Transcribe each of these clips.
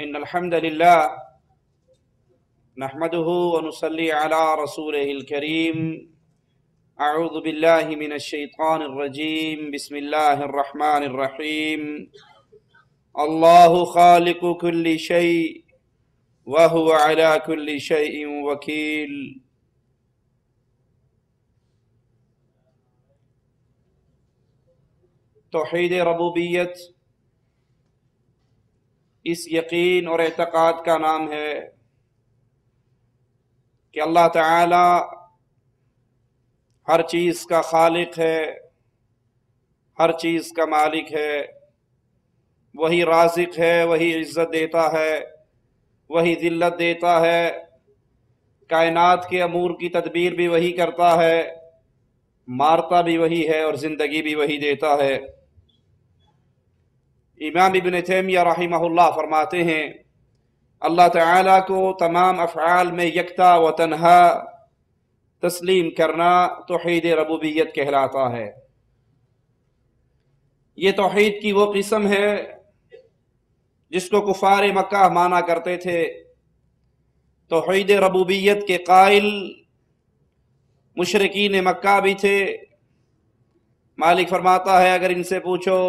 إن الحمد لله نحمده ونصلي على رسوله الكريم أعوذ بالله من الشيطان الرجيم بسم الله الرحمن الرحيم الله خالق كل شيء وهو على كل شيء وكيل توحید ربوبیت اس یقین اور اعتقاد کا نام ہے کہ اللہ تعالی ہر چیز کا خالق ہے، ہر چیز کا مالک ہے، وہی رازق ہے، وہی عزت دیتا ہے، وہی ذلت دیتا ہے، کائنات کے امور کی تدبیر بھی وہی کرتا ہے، مارتا بھی وہی ہے اور زندگی بھی وہی دیتا ہے۔ امام ابن تیمیہ رحمہ اللہ فرماتے ہیں اللہ تعالیٰ کو تمام افعال میں یکتا و تنہا تسلیم کرنا توحید ربوبیت کہلاتا ہے۔ یہ توحید کی وہ قسم ہے جس کو کفار مکہ مانا کرتے تھے۔ توحید ربوبیت کے قائل مشرکین مکہ بھی تھے۔ مالک فرماتا ہے اگر ان سے پوچھو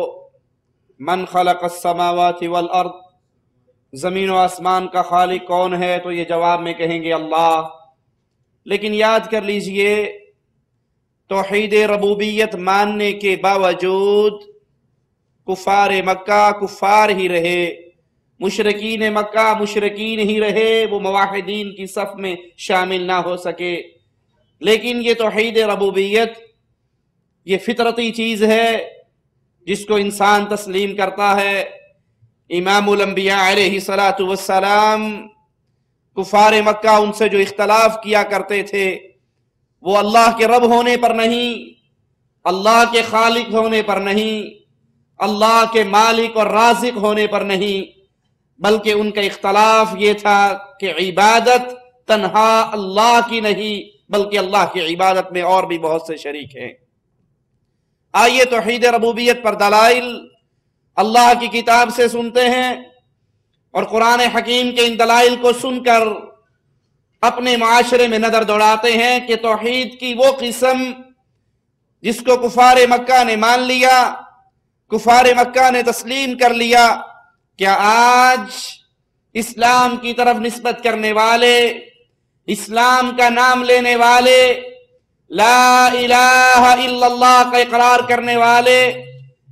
من خلق السماوات والارض، زمین و آسمان کا خالق کون ہے، تو یہ جواب میں کہیں گے اللہ۔ لیکن یاد کر لیجئے توحید ربوبیت ماننے کے باوجود کفار مکہ کفار ہی رہے، مشرکین مکہ مشرکین ہی رہے، وہ موحدین کی صف میں شامل نہ ہو سکے۔ لیکن یہ توحید ربوبیت یہ فطرتی چیز ہے جس کو انسان تسلیم کرتا ہے۔ امام الانبیاء علیہ السلام کفار مکہ ان سے جو اختلاف کیا کرتے تھے وہ اللہ کے رب ہونے پر نہیں، اللہ کے خالق ہونے پر نہیں، اللہ کے مالک اور رازق ہونے پر نہیں، بلکہ ان کا اختلاف یہ تھا کہ عبادت تنہا اللہ کی نہیں بلکہ اللہ کی عبادت میں اور بھی بہت سے شریک ہیں۔ آئیے توحید ربوبیت پر دلائل اللہ کی کتاب سے سنتے ہیں اور قرآن حکیم کے ان دلائل کو سن کر اپنے معاشرے میں نظر دوڑاتے ہیں کہ توحید کی وہ قسم جس کو کفار مکہ نے مان لیا، کفار مکہ نے تسلیم کر لیا، کیا آج اسلام کی طرف نسبت کرنے والے، اسلام کا نام لینے والے، لا الہ الا اللہ کا اقرار کرنے والے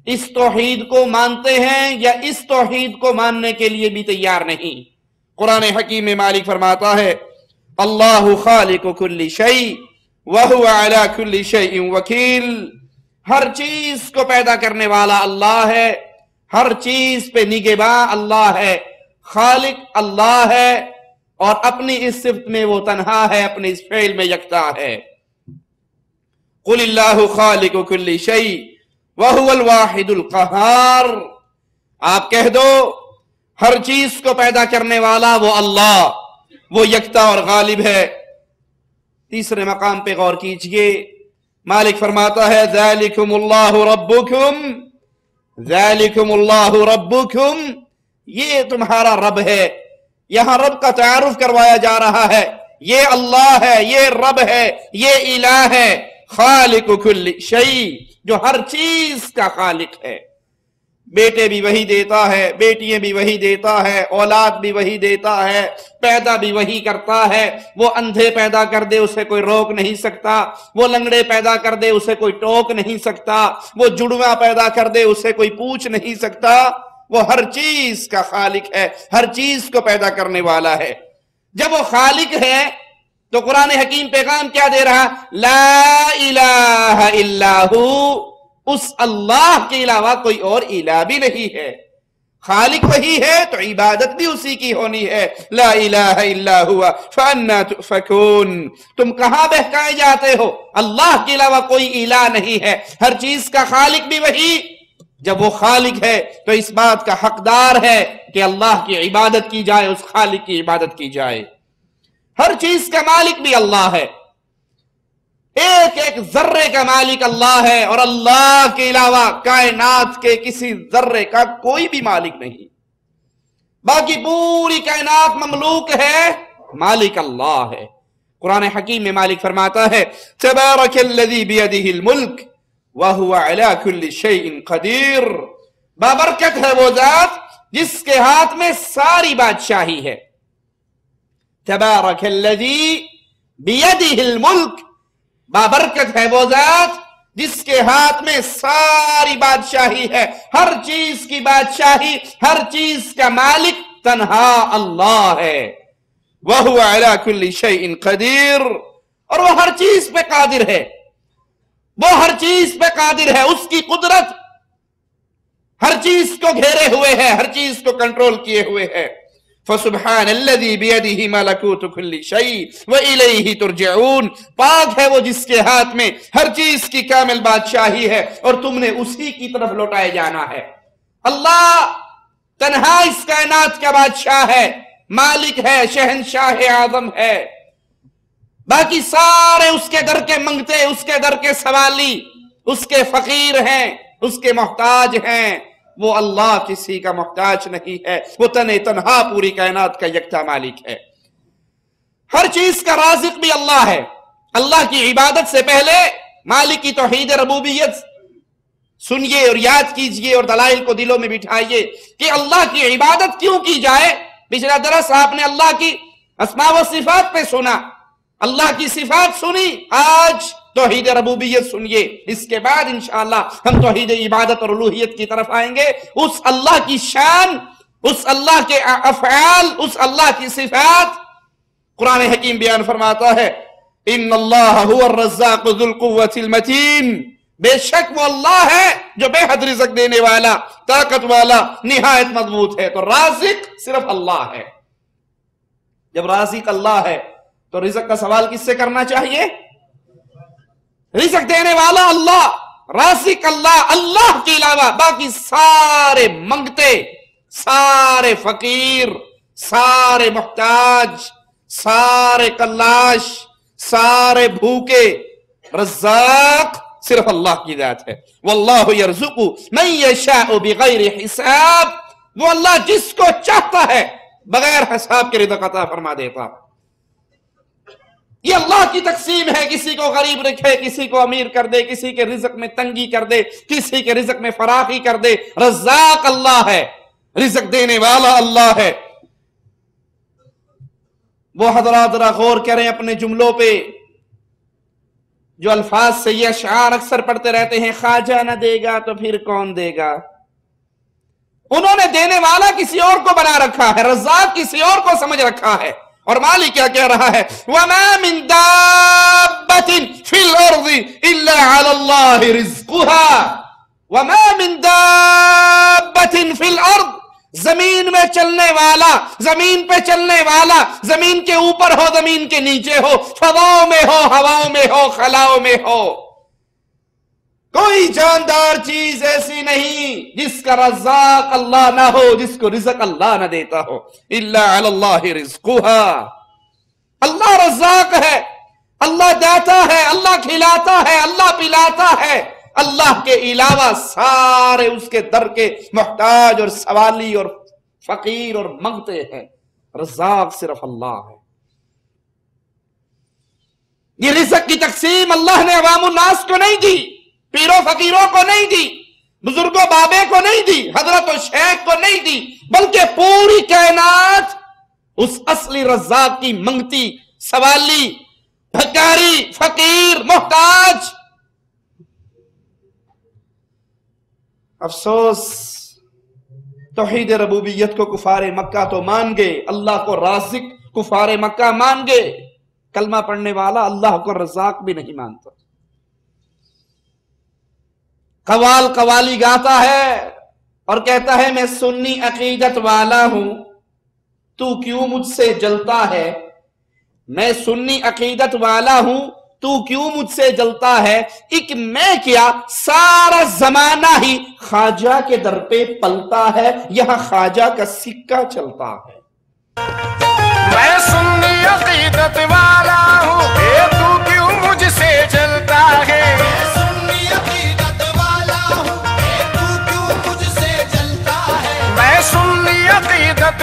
اس توحید کو مانتے ہیں یا اس توحید کو ماننے کے لیے بھی تیار نہیں؟ قرآن حکیم میں مالک فرماتا ہے اللہ خالق کل شیء وہو علی کل شیء وکیل، ہر چیز کو پیدا کرنے والا اللہ ہے، ہر چیز پہ نگہباں اللہ ہے، خالق اللہ ہے اور اپنی اس صفت میں وہ تنہا ہے، اپنے اس فعل میں یکتا ہے۔ قل اللہ خالق کل شیء وَهُوَ الْوَاحِدُ الْقَهَّارُ، آپ کہہ دو ہر چیز کو پیدا کرنے والا وہ اللہ، وہ یکتا اور غالب ہے۔ تیسرے مقام پہ غور کیجئے، مالک فرماتا ہے ذَلِكُمُ اللَّهُ رَبُّكُمْ، ذَلِكُمُ اللَّهُ رَبُّكُمْ، یہ تمہارا رب ہے۔ یہاں رب کا تعارف کروایا جا رہا ہے، یہ اللہ ہے، یہ رب ہے، یہ الہ ہے، خالق کل شیء، جو ہر چیز کا خالق ہے۔ بیٹے بھی وہی دیتا ہے، بیٹیاں بھی وہی دیتا ہے، اولاد بھی وہی دیتا ہے، پیدا بھی وہی کرتا ہے۔ وہ اندھے پیدا کر دے اسے کوئی روک نہیں سکتا، وہ لنگڑے پیدا کر دے اسے کوئی ٹوک نہیں سکتا، وہ جڑواں پیدا کر دے اسے کوئی پوچھ نہیں سکتا۔ وہ ہر چیز کا خالق ہے، ہر چیز کو پیدا کرنے والا ہے۔ جب وہ خالق ہے تو قرآن حکیم پیغام کیا دے رہا؟ لا الہ الا ہو، اس اللہ کے علاوہ کوئی اور الہ بھی نہیں ہے۔ خالق وہی ہے تو عبادت بھی اسی کی ہونی ہے۔ لا الہ الا ہوا فانا تؤفکون، تم کہاں بہکائے جاتے ہو؟ اللہ کے علاوہ کوئی الہ نہیں ہے، ہر چیز کا خالق بھی وہی۔ جب وہ خالق ہے تو اس بات کا حقدار ہے کہ اللہ کی عبادت کی جائے، اس خالق کی عبادت کی جائے۔ ہر چیز کا مالک بھی اللہ ہے، ایک ایک ذرے کا مالک اللہ ہے، اور اللہ کے علاوہ کائنات کے کسی ذرے کا کوئی بھی مالک نہیں۔ باقی پوری کائنات مملوک ہے مالک اللہ ہے۔ قرآن حکیم میں مالک فرماتا ہے تبارک الذی بیدہ الملک وہو علی کل شیء قدیر، بابرکت ہے وہ ذات جس کے ہاتھ میں ساری بادشاہی ہے۔ تبارک الذی بیدہ الملک، بابرکت ہے وہ ذات جس کے ہاتھ میں ساری بادشاہی ہے، ہر چیز کی بادشاہی، ہر چیز کا مالک تنہا اللہ ہے۔ وَهُوَ عَلَى كُلِّ شَيْءٍ قَدِيرٌ، اور وہ ہر چیز پہ قادر ہے، وہ ہر چیز پہ قادر ہے، اس کی قدرت ہر چیز کو گھیرے ہوئے ہے، ہر چیز کو کنٹرول کیے ہوئے ہے۔ فَسُبْحَانَ الَّذِي بِيَدِهِ مَلَكُوتُ كُلِّ شَيْءٍ وَإِلَيْهِ تُرْجَعُونَ، پاک ہے وہ جس کے ہاتھ میں ہر چیز کی کامل بادشاہی ہے اور تم نے اسی کی طرف لوٹائے جانا ہے۔ اللہ تنہا اس کائنات کا بادشاہ ہے، مالک ہے، شہنشاہ اعظم ہے، باقی سارے اس کے در کے منگتے، اس کے در کے سوالی، اس کے فقیر ہیں، اس کے محتاج ہیں۔ وہ اللہ کسی کا محتاج نہیں ہے، وہ تنہا پوری کائنات کا یکتا مالک ہے۔ ہر چیز کا رازق بھی اللہ ہے۔ اللہ کی عبادت سے پہلے مالک کی توحید ربوبیت سنیے اور یاد کیجئے اور دلائل کو دلوں میں بٹھائیے کہ اللہ کی عبادت کیوں کی جائے۔ پچھلا درس آپ نے اللہ کی اسماء و صفات پہ سنا، اللہ کی صفات سنی، آج توحید ربوبیت سنیے۔ اس کے بعد انشاءاللہ ہم توحید عبادت اور الوہیت کی طرف آئیں گے۔ اس اللہ کی شان، اس اللہ کے افعال، اس اللہ کی صفات قرآن حکیم بیان فرماتا ہے ان اللہ هو الرزاق ذو القوة المتین، بے شک وہ اللہ ہے جو بے حد رزق دینے والا، طاقت والا، نہایت مضبوط ہے۔ تو رازق صرف اللہ ہے۔ جب رازق اللہ ہے تو رزق کا سوال کس سے کرنا چاہیے؟ رزق دینے والا اللہ، رازق اللہ، اللہ کے علاوہ باقی سارے منگتے، سارے فقیر، سارے محتاج، سارے کلاش، سارے بھوکے، رزاق صرف اللہ کی ذات ہے۔ واللہ یرزق من یشاء بغیر حساب، وہ اللہ جس کو چاہتا ہے بغیر حساب کے رزق عطا فرما دیتا۔ یہ اللہ کی تقسیم ہے، کسی کو غریب رکھے، کسی کو امیر کر دے، کسی کے رزق میں تنگی کر دے، کسی کے رزق میں فراخی کر دے۔ رزاق اللہ ہے، رزق دینے والا اللہ ہے۔ وہ حضرات ذرا غور کریں اپنے جملوں پہ، جو الفاظ سے یہ اشعار اکثر پڑھتے رہتے ہیں، خواجہ نہ دے گا تو پھر کون دے گا۔ انہوں نے دینے والا کسی اور کو بنا رکھا ہے، رزاق کسی اور کو سمجھ رکھا ہے۔ اور مالک کیا کہہ رہا ہے وَمَا مِن دَابَّةٍ فِي الْأَرْضِ إِلَّا عَلَى اللَّهِ رِزْقُهَا، وَمَا مِن دَابَّةٍ فِي الْأَرْضِ، زمین میں چلنے والا، زمین پہ چلنے والا، زمین کے اوپر ہو، زمین کے نیچے ہو، فضاؤں میں ہو، ہواؤں میں ہو، خلاؤں میں ہو، کوئی جاندار چیز ایسی نہیں جس کا رزاق اللہ نہ ہو، جس کو رزق اللہ نہ دیتا ہو۔ الا علی اللہ رزقها، اللہ رزاق ہے، اللہ دیتا ہے، اللہ کھلاتا ہے، اللہ پلاتا ہے۔ اللہ کے علاوہ سارے اس کے در کے محتاج اور سوالی اور فقیر اور منگتے ہیں، رزاق صرف اللہ ہے۔ یہ رزق کی تقسیم اللہ نے عوام الناس کو نہیں دی، پیروں فقیروں کو نہیں دی، بزرگوں بابے کو نہیں دی، حضرت و شیخ کو نہیں دی، بلکہ پوری کائنات اس اصلی رزاق کی منگتی، سوالی، بھکاری، فقیر، محتاج۔ افسوس توحید ربوبیت کو کفار مکہ تو مان گئے، اللہ کو رازق کفار مکہ مان گئے، کلمہ پڑھنے والا اللہ کو رزاق بھی نہیں مانتا، قوالی گاتا ہے اور کہتا ہے میں سنی عقیدت والا ہوں، تو کیوں مجھ سے جلتا ہے، میں سنی عقیدت والا ہوں، تو کیوں مجھ سے جلتا ہے، ایک میں کیا سارا زمانہ ہی خواجہ کے در پہ پلتا ہے، یہاں خواجہ کا سکہ چلتا ہے۔ میں سنی عقیدت والا ہوں، تو کیوں مجھ سے جلتا ہے، میں سنی عقیدت والا ہوں، تو کیوں مجھ سے جلتا ہے، میں سنی عقیدت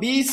20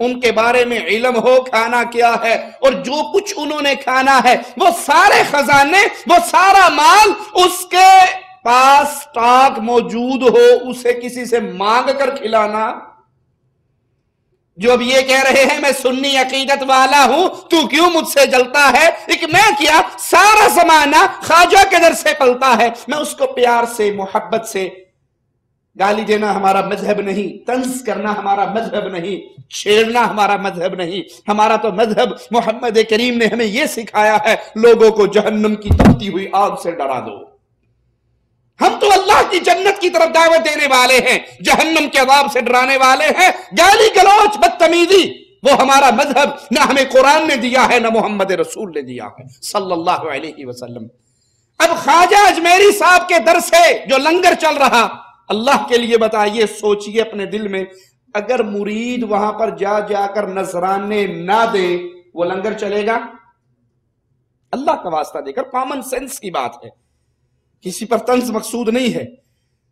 ان کے بارے میں علم ہو کھانا کیا ہے، اور جو کچھ انہوں نے کھانا ہے وہ سارے خزانے، وہ سارا مال اس کے پاس سٹاک موجود ہو، اسے کسی سے مانگ کر کھلانا۔ جو اب یہ کہہ رہے ہیں میں سنی عقیدت والا ہوں، تو کیوں مجھ سے جلتا ہے؟ ایک میں کیا، سارا زمانہ خواجہ کے در سے پلتا ہے، میں اس کو پیار سے محبت سے، گالی دینا ہمارا مذہب نہیں، طنز کرنا ہمارا مذہب نہیں، چھیڑنا ہمارا مذہب نہیں، ہمارا تو مذہب محمد کریم نے ہمیں یہ سکھایا ہے لوگوں کو جہنم کی تپتی ہوئی آگ سے ڈرا دو۔ ہم تو اللہ کی جنت کی طرف دعوت دینے والے ہیں، جہنم کے عذاب سے ڈرانے والے ہیں۔ گالی گلوچ بدتمیزی وہ ہمارا مذہب نہ ہمیں قرآن نے دیا ہے نہ محمد رسول نے دیا ہے صلی اللہ علیہ وسلم۔ اب خواجہ اجمیری صاحب کے در سے جو لنگر چل رہا، اللہ کے لیے بتائیے، سوچئے اپنے دل میں، اگر مرید وہاں پر جا جا کر نذرانے نہ دے وہ لنگر چلے گا؟ اللہ کا واسطہ دے کر کامن سینس کی بات ہے، کسی پر طنز مقصود نہیں ہے۔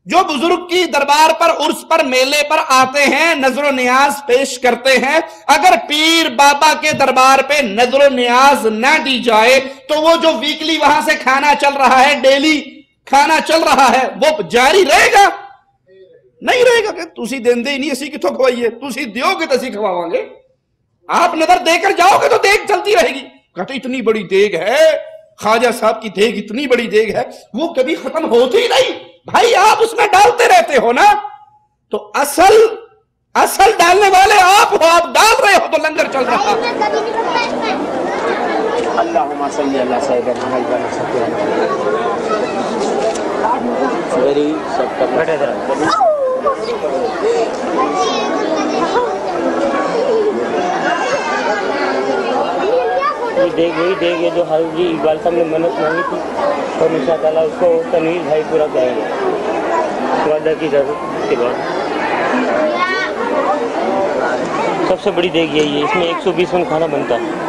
جو بزرگ کی دربار پر، عرس پر، میلے پر آتے ہیں، نظر و نیاز پیش کرتے ہیں، اگر پیر بابا کے دربار پہ نظر و نیاز نہ دی جائے تو وہ جو ویکلی وہاں سے کھانا چل رہا ہے، ڈیلی کھانا چل رہا ہے، وہ جاری رہے گا؟ نہیں رہے گا۔ کہ تسی دیندے ہی نہیں، اسی کتوں کھوائیے، تسی دیو گے تو اسی کھواواں گے، آپ نظر دے کر جاؤ گے تو دیگ چلتی رہے گی۔ کہتے اتنی بڑی دیگ ہے، خواجہ صاحب کی دیگ اتنی بڑی دیگ ہے، وہ کبھی ختم ہوتی نہیں بھائی، آپ اس میں ڈالتے رہتے ہو نا، تو اصل ڈالنے والے آپ ہو، آپ ڈال رہے ہو تو لنگر چل رہا۔ اللہم صلی اللہ سیدنا محمد ویری سب کا بیٹھے دیکھ وہی دیکھ جو حاجی اقبال صاحب نے منت مانگی تھی، اور انشاء تعالیٰ اس کو تنویر بھائی پورا کریں گے وعدہ کی اجازت کے بعد۔ سب سے بڑی دیکھ یہی ہے، اس میں 120 من کھانا بنتا ہے۔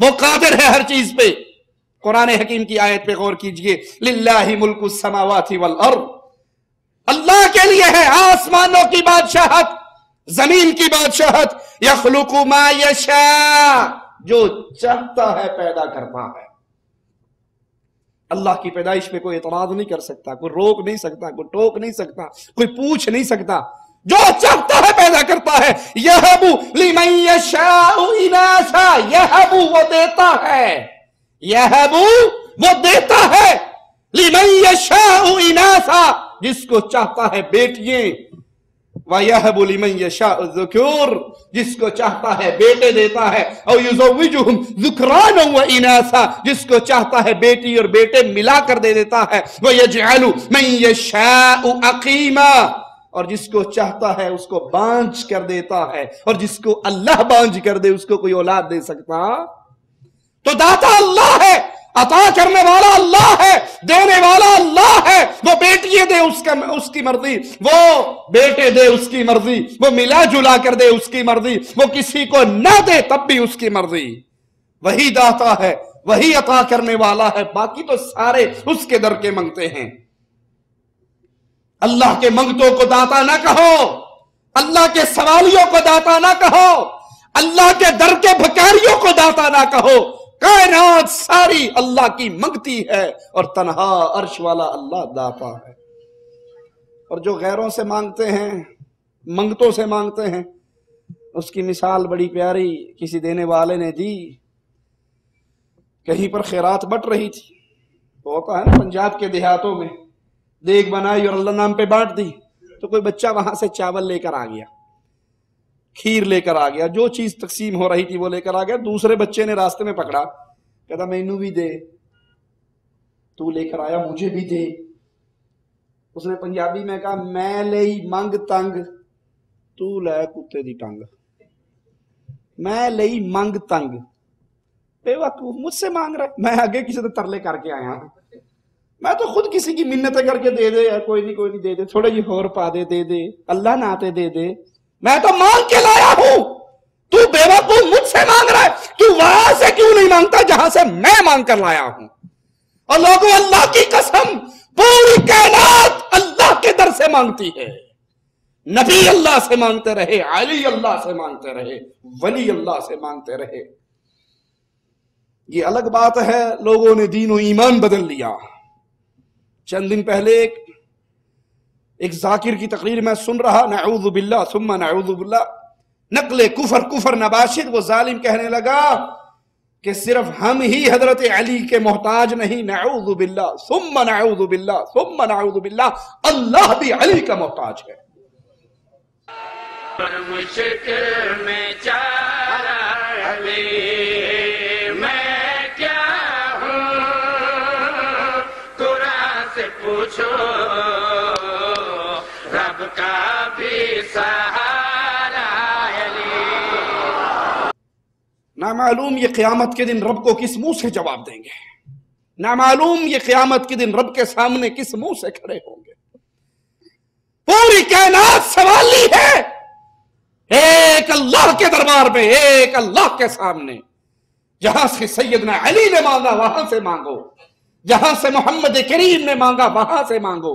وہ قادر ہے ہر چیز پہ. قرآن حکیم کی آیت پہ غور کیجئے. للہ ملک السماوات والارض، اللہ کے لیے ہے آسمانوں کی بادشاہت، زمین کی بادشاہت. یخلق ما یشاء، جو چاہتا ہے پیدا کرتا ہے. اللہ کی پیدائش پہ کوئی اعتراض نہیں کر سکتا، کوئی روک نہیں سکتا، کوئی ٹوک نہیں سکتا، کوئی پوچھ نہیں سکتا. جو چاہتا ہے پیدا کرتا ہے. یہب لمن یشاء اناثا، یہب وہ دیتا ہے، یہب وہ دیتا ہے، لمن یشاء اناثا جس کو چاہتا ہے بیٹیاں، وَيَهَبُ لِمَنْ يَشَاءُ الذُّكُورَ جس کو چاہتا ہے بیٹے دیتا ہے. اور يُزَوِّجُهُمْ ذُكْرَانًا وَإِنَاثًا جس کو چاہتا ہے بیٹی اور بیٹے ملا کر دے دیتا ہے. وَيَجْعَلُ مَنْ يَشَاءُ عَقِيمًا اور جس کو چاہتا ہے اس کو بانجھ کر دیتا ہے. اور جس کو اللہ بانجھ کر دے اس کو کوئی اولاد دے سکتا؟ تو داتا اللہ ہے، عطا کرنے والا اللہ ہے، دینے والا اللہ ہے. وہ بیٹیے دے اس کی مرضی، وہ بیٹے دے اس کی مرضی، وہ ملا جلا کر دے اس کی مرضی، وہ کسی کو نہ دے تب بھی اس کی مرضی. وہی داتا ہے، وہی عطا کرنے والا ہے. باقی تو سارے اس کے در کے منگتے ہیں. اللہ کے منگتوں کو داتا نہ کہو، اللہ کے سوالیوں کو داتا نہ کہو، اللہ کے در کے بھکاریوں کو داتا نہ کہو. کائنات ساری اللہ کی منگتی ہے اور تنہا عرش والا اللہ داتا ہے. اور جو غیروں سے مانگتے ہیں، منگتوں سے مانگتے ہیں، اس کی مثال بڑی پیاری کسی دینے والے نے دی. کہیں پر خیرات بٹ رہی تھی، تو ہوتا ہے نا پنجاب کے دیہاتوں میں، دیگ بنائی اور اللہ نام پہ بانٹ دی. تو کوئی بچہ وہاں سے چاول لے کر آ گیا، کھیر لے کر آ گیا، جو چیز تقسیم ہو رہی تھی وہ لے کر آ گیا. دوسرے بچے نے راستے میں پکڑا، کہتا مینو بھی دے، تو لے کر آیا مجھے بھی دے. اس نے پنجابی میں کہا میں لئی منگ تنگ تو لے کتے دی ٹنگ. میں لئی منگ تنگ، بے وقوف مجھ سے مانگ رہا ہے، میں آگے کسی سے ترلے کر کے آیا ہوں. میں تو خود کسی کی منتیں کر کے دے دے، کوئی نہیں دے دے، تھوڑا جی اور پا دے دے دے، اللہ نہ آتے دے دے. میں تو مانگ کے لایا ہوں، تو بے وقوف مجھ سے مانگ رہا ہے. تو وہاں سے کیوں نہیں مانگتا جہاں سے میں مانگ کر لایا ہوں؟ اور لوگوں اللہ کی قسم پوری کائنات اللہ کے در سے مانگتی ہے. نبی اللہ سے مانگتے رہے، علی اللہ سے مانگتے رہے، ولی اللہ سے مانگتے رہے. یہ الگ بات ہے لوگوں نے دین و ایمان بدل لیا. چند دن پہلے ایک ذاکر کی تقریر میں سن رہا، نعوذ باللہ ثم نعوذ باللہ، نقل کفر نباشد. وہ ظالم کہنے لگا کہ صرف ہم ہی حضرت علی کے محتاج نہیں، نعوذ باللہ ثم نعوذ باللہ ثم نعوذ باللہ، اللہ بھی علی کا محتاج ہے. مشکل میں چارہ علی میں کیا ہوں، قرآن سے پوچھو رب کا بھی سہارا علی. نامعلوم یہ قیامت کے دن رب کو کس منہ سے جواب دیں گے، نامعلوم یہ قیامت کے دن رب کے سامنے کس منہ سے کھڑے ہوں گے. پوری کائنات سوالی ہے ایک اللہ کے دربار میں، ایک اللہ کے سامنے. جہاں سے سیدنا علی نے مانگا وہاں سے مانگو، جہاں سے محمد کریم نے مانگا وہاں سے مانگو.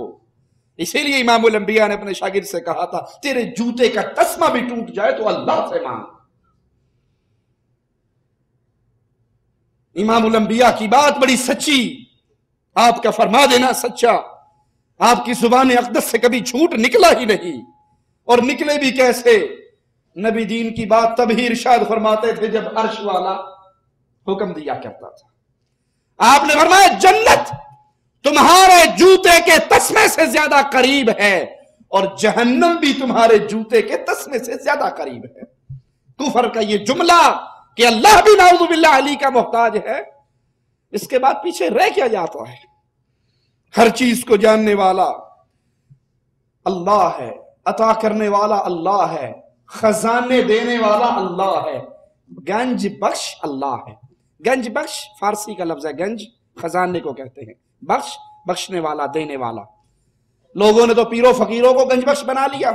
اسی لیے امام الانبیاء نے اپنے شاگرد سے کہا تھا تیرے جوتے کا تسمہ بھی ٹوٹ جائے تو اللہ سے مانگ. امام الانبیاء کی بات بڑی سچی، آپ کا فرما دینا سچا. آپ کی زبان اقدس سے کبھی جھوٹ نکلا ہی نہیں، اور نکلے بھی کیسے. نبی دین کی بات تب ہی ارشاد فرماتے تھے جب عرش والا حکم دیا کرتا تھا. آپ نے فرمایا جنت تمہارے جوتے کے تسمے سے زیادہ قریب ہے اور جہنم بھی تمہارے جوتے کے تسمے سے زیادہ قریب ہے. کفر کا یہ جملہ کہ اللہ بھی نعوذ باللہ علی کا محتاج ہے، اس کے بعد پیچھے رہ کیا جاتا ہے؟ ہر چیز کو جاننے والا اللہ ہے، عطا کرنے والا اللہ ہے، خزانے دینے والا اللہ ہے، گنج بخش اللہ ہے. گنج بخش فارسی کا لفظ ہے، گنج خزانے کو کہتے ہیں، بخش بخشنے والا دینے والا. لوگوں نے تو پیروں فقیروں کو گنج بخش بنا لیا.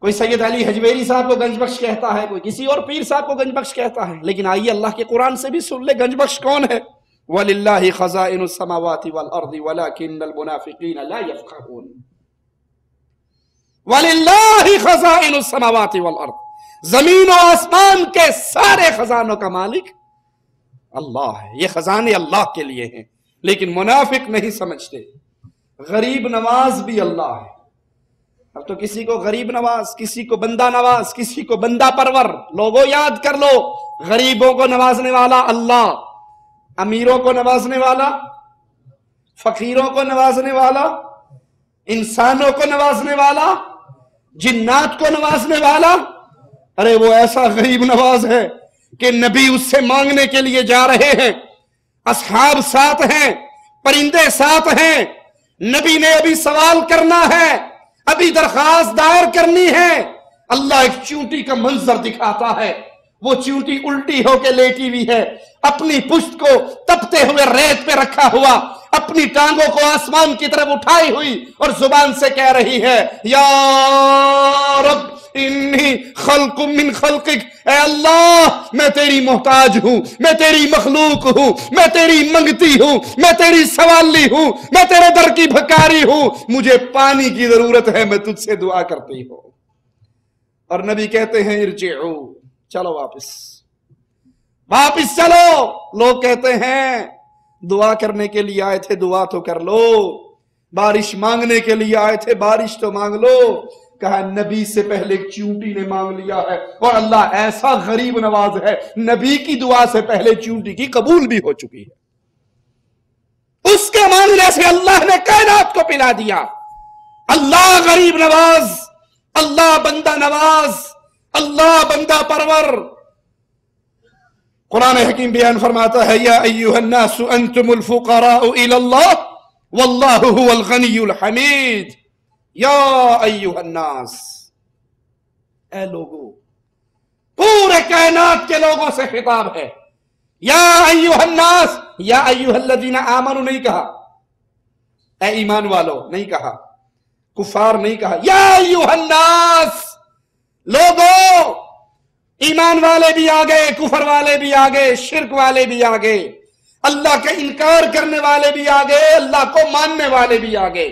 کوئی سید علی حجویری صاحب کو گنج بخش کہتا ہے، کوئی کسی اور پیر صاحب کو گنج بخش کہتا ہے، لیکن آئیے اللہ کے قرآن سے بھی سن لے گنج بخش کون ہے؟ وَلِلَّهِ خَزَائِنُ السَّمَاوَاتِ وَالْأَرْضِ وَلَكِنَّ الْمُنَافِقِينَ لَا يَفْقَهُونَ۔ وَلِلَّهِ خَزَائِنُ السَّمَاوَاتِ وَالْأَرْضِ، زمین و آسمان کے سارے خزانوں کا مالک اللہ ہے، یہ خزانے اللہ کے لیے ہیں، لیکن منافق نہیں سمجھتے۔ غریب نواز بھی اللہ ہے۔ اب تو کسی کو غریب نواز، کسی کو بندہ نواز، کسی کو بندہ پرور، لوگوں یاد کر لو، غریبوں کو نوازنے والا اللہ، امیروں کو نوازنے والا، فقیروں کو نوازنے والا، انسانوں کو نوازنے والا، جنات کو نوازنے والا۔ ارے وہ ایسا غریب نواز ہے کہ نبی اس سے مانگنے کے لیے جا رہے ہیں، اصحاب ساتھ ہیں، پرندے ساتھ ہیں، نبی نے ابھی سوال کرنا ہے، ابھی درخواست دائر کرنی ہے، اللہ ایک چونٹی کا منظر دکھاتا ہے، وہ چونٹی الٹی ہو کے لیٹی ہوئی ہے، اپنی پشت کو تپتے ہوئے ریت پہ رکھا ہوا، اپنی ٹانگوں کو آسمان کی طرف اٹھائی ہوئی اور زبان سے کہہ رہی ہے یا رب انی خلق من خلقک، اے اللہ میں تیری محتاج ہوں، میں تیری مخلوق ہوں، میں تیری منگتی ہوں، میں تیری سوالی ہوں، میں تیرے در کی بھکاری ہوں، مجھے پانی کی ضرورت ہے، میں تجھ سے دعا کرتی ہوں۔ اور نبی کہتے ہیں ارجعو، چلو واپس چلو۔ لوگ کہتے ہیں دعا کرنے کے لیے آئے تھے دعا تو کر لو، بارش مانگنے کے لیے آئے تھے بارش تو مانگ لو۔ کہا نبی سے پہلے ایک چونٹی نے مانگ لیا ہے، اور اللہ ایسا غریب نواز ہے، نبی کی دعا سے پہلے چونٹی کی قبول بھی ہو چکی ہے۔ اس کے مانگنے سے اللہ نے کائنات کو پلا دیا۔ اللہ غریب نواز، اللہ بندہ نواز، اللہ بندہ پرور۔ قرآن حکیم بیان فرماتا ہے یا ایھا الناس انتم الفقراء الی اللہ واللہ هو الغنی الحمید۔ یا ایھا الناس، اے لوگو، پورے کائنات کے لوگوں سے خطاب ہے۔ یا ایھا الناس، یا ایھا الذین آمنوا نہیں کہا، اے ایمان والو نہیں کہا، کفار نہیں کہا، یا ایھا الناس، لوگو، ایمان والے بھی آگے، کفر والے بھی آگے، شرک والے بھی آگے، اللہ کا انکار کرنے والے بھی آگے، اللہ کو ماننے والے بھی آگے۔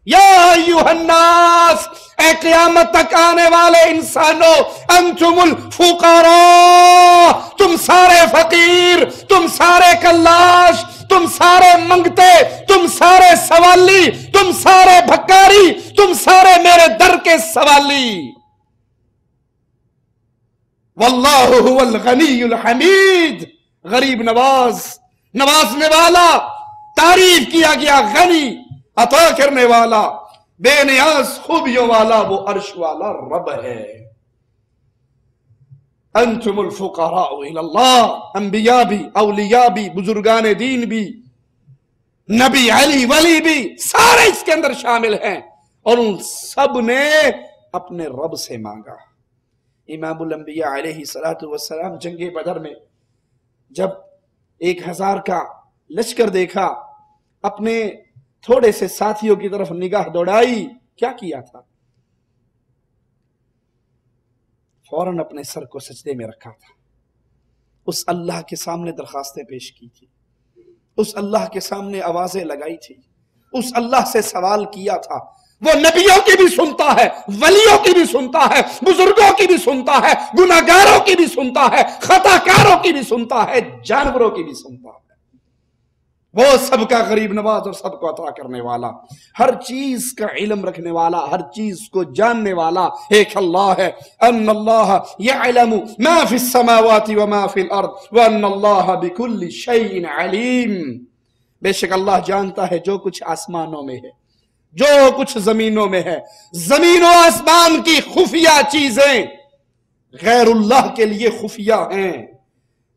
یا ایھا الناس، اے قیامت تک آنے والے انسانوں، انتم الفقراء، تم سارے فقیر، تم سارے کلاش، تم سارے منگتے، تم سارے سوالی، تم سارے بھکاری، تم سارے میرے در کے سوالی۔ واللہ هو الغنی الحمید، غریب نواز، نوازنے والا، تعریف کیا گیا غنی، عطا کرنے والا، بے نیاز خوبیوں والا، وہ عرش والا رب ہے۔ انتم الفقراء الی اللہ، انبیاء بھی، اولیاء بھی، بزرگان دین بھی، نبی علی ولی بھی، سارے اس کے اندر شامل ہیں، اور ان سب نے اپنے رب سے مانگا۔ امام الانبیاء علیہ السلام جنگ بدر میں جب 1000 کا لشکر دیکھا، اپنے تھوڑے سے ساتھیوں کی طرف نگاہ دوڑائی، کیا کیا تھا؟ فوراً اپنے سر کو سجدے میں رکھا تھا، اس اللہ کے سامنے درخواستیں پیش کی تھی، اس اللہ کے سامنے آوازیں لگائی تھی، اس اللہ سے سوال کیا تھا۔ وہ نبیوں کی بھی سنتا ہے، ولیوں کی بھی سنتا ہے، بزرگوں کی بھی سنتا ہے، گناہگاروں کی بھی سنتا ہے، خطا کاروں کی بھی سنتا ہے، جانوروں کی بھی سنتا ہے۔ وہ سب کا غریب نواز اور سب کو عطا کرنے والا، ہر چیز کا علم رکھنے والا، ہر چیز کو جاننے والا ایک اللہ ہے۔ ان اللہ یعلم ما فی السماوات وما فی الارض وان اللہ بکل شیء علیم۔ بے شک اللہ جانتا ہے جو کچھ آسمانوں میں ہے، جو کچھ زمینوں میں ہے۔ زمین و آسمان کی خفیہ چیزیں غیر اللہ کے لیے خفیہ ہیں،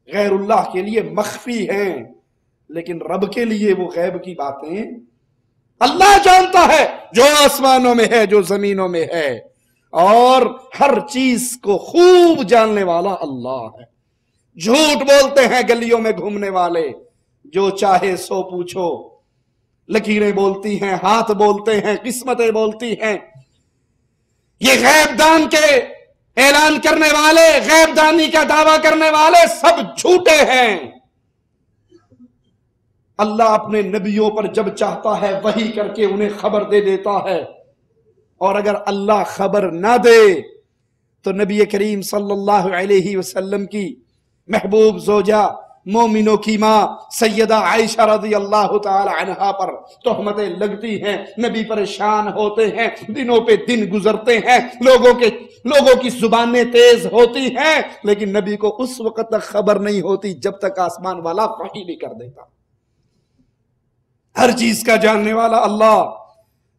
غیر اللہ کے لیے مخفی ہیں، لیکن رب کے لیے وہ غیب کی باتیں اللہ جانتا ہے، جو آسمانوں میں ہے، جو زمینوں میں ہے، اور ہر چیز کو خوب جاننے والا اللہ ہے۔ جھوٹ بولتے ہیں گلیوں میں گھومنے والے، جو چاہے سو پوچھو، لکیریں بولتی ہیں، ہاتھ بولتے ہیں، قسمتیں بولتی ہیں۔ یہ غیب دان کے اعلان کرنے والے، غیب دانی کا دعویٰ کرنے والے سب جھوٹے ہیں۔ اللہ اپنے نبیوں پر جب چاہتا ہے وحی کر کے انہیں خبر دے دیتا ہے، اور اگر اللہ خبر نہ دے تو نبی کریم صلی اللہ علیہ وسلم کی محبوب زوجہ مومنوں کی ماں سیدہ عائشہ رضی اللہ تعالی عنہا پر تہمتیں لگتی ہیں، نبی پریشان ہوتے ہیں، دنوں پہ دن گزرتے ہیں، لوگوں کی زبانیں تیز ہوتی ہیں، لیکن نبی کو اس وقت تک خبر نہیں ہوتی جب تک آسمان والا وحی نہیں کر دیتا۔ ہر چیز کا جاننے والا اللہ۔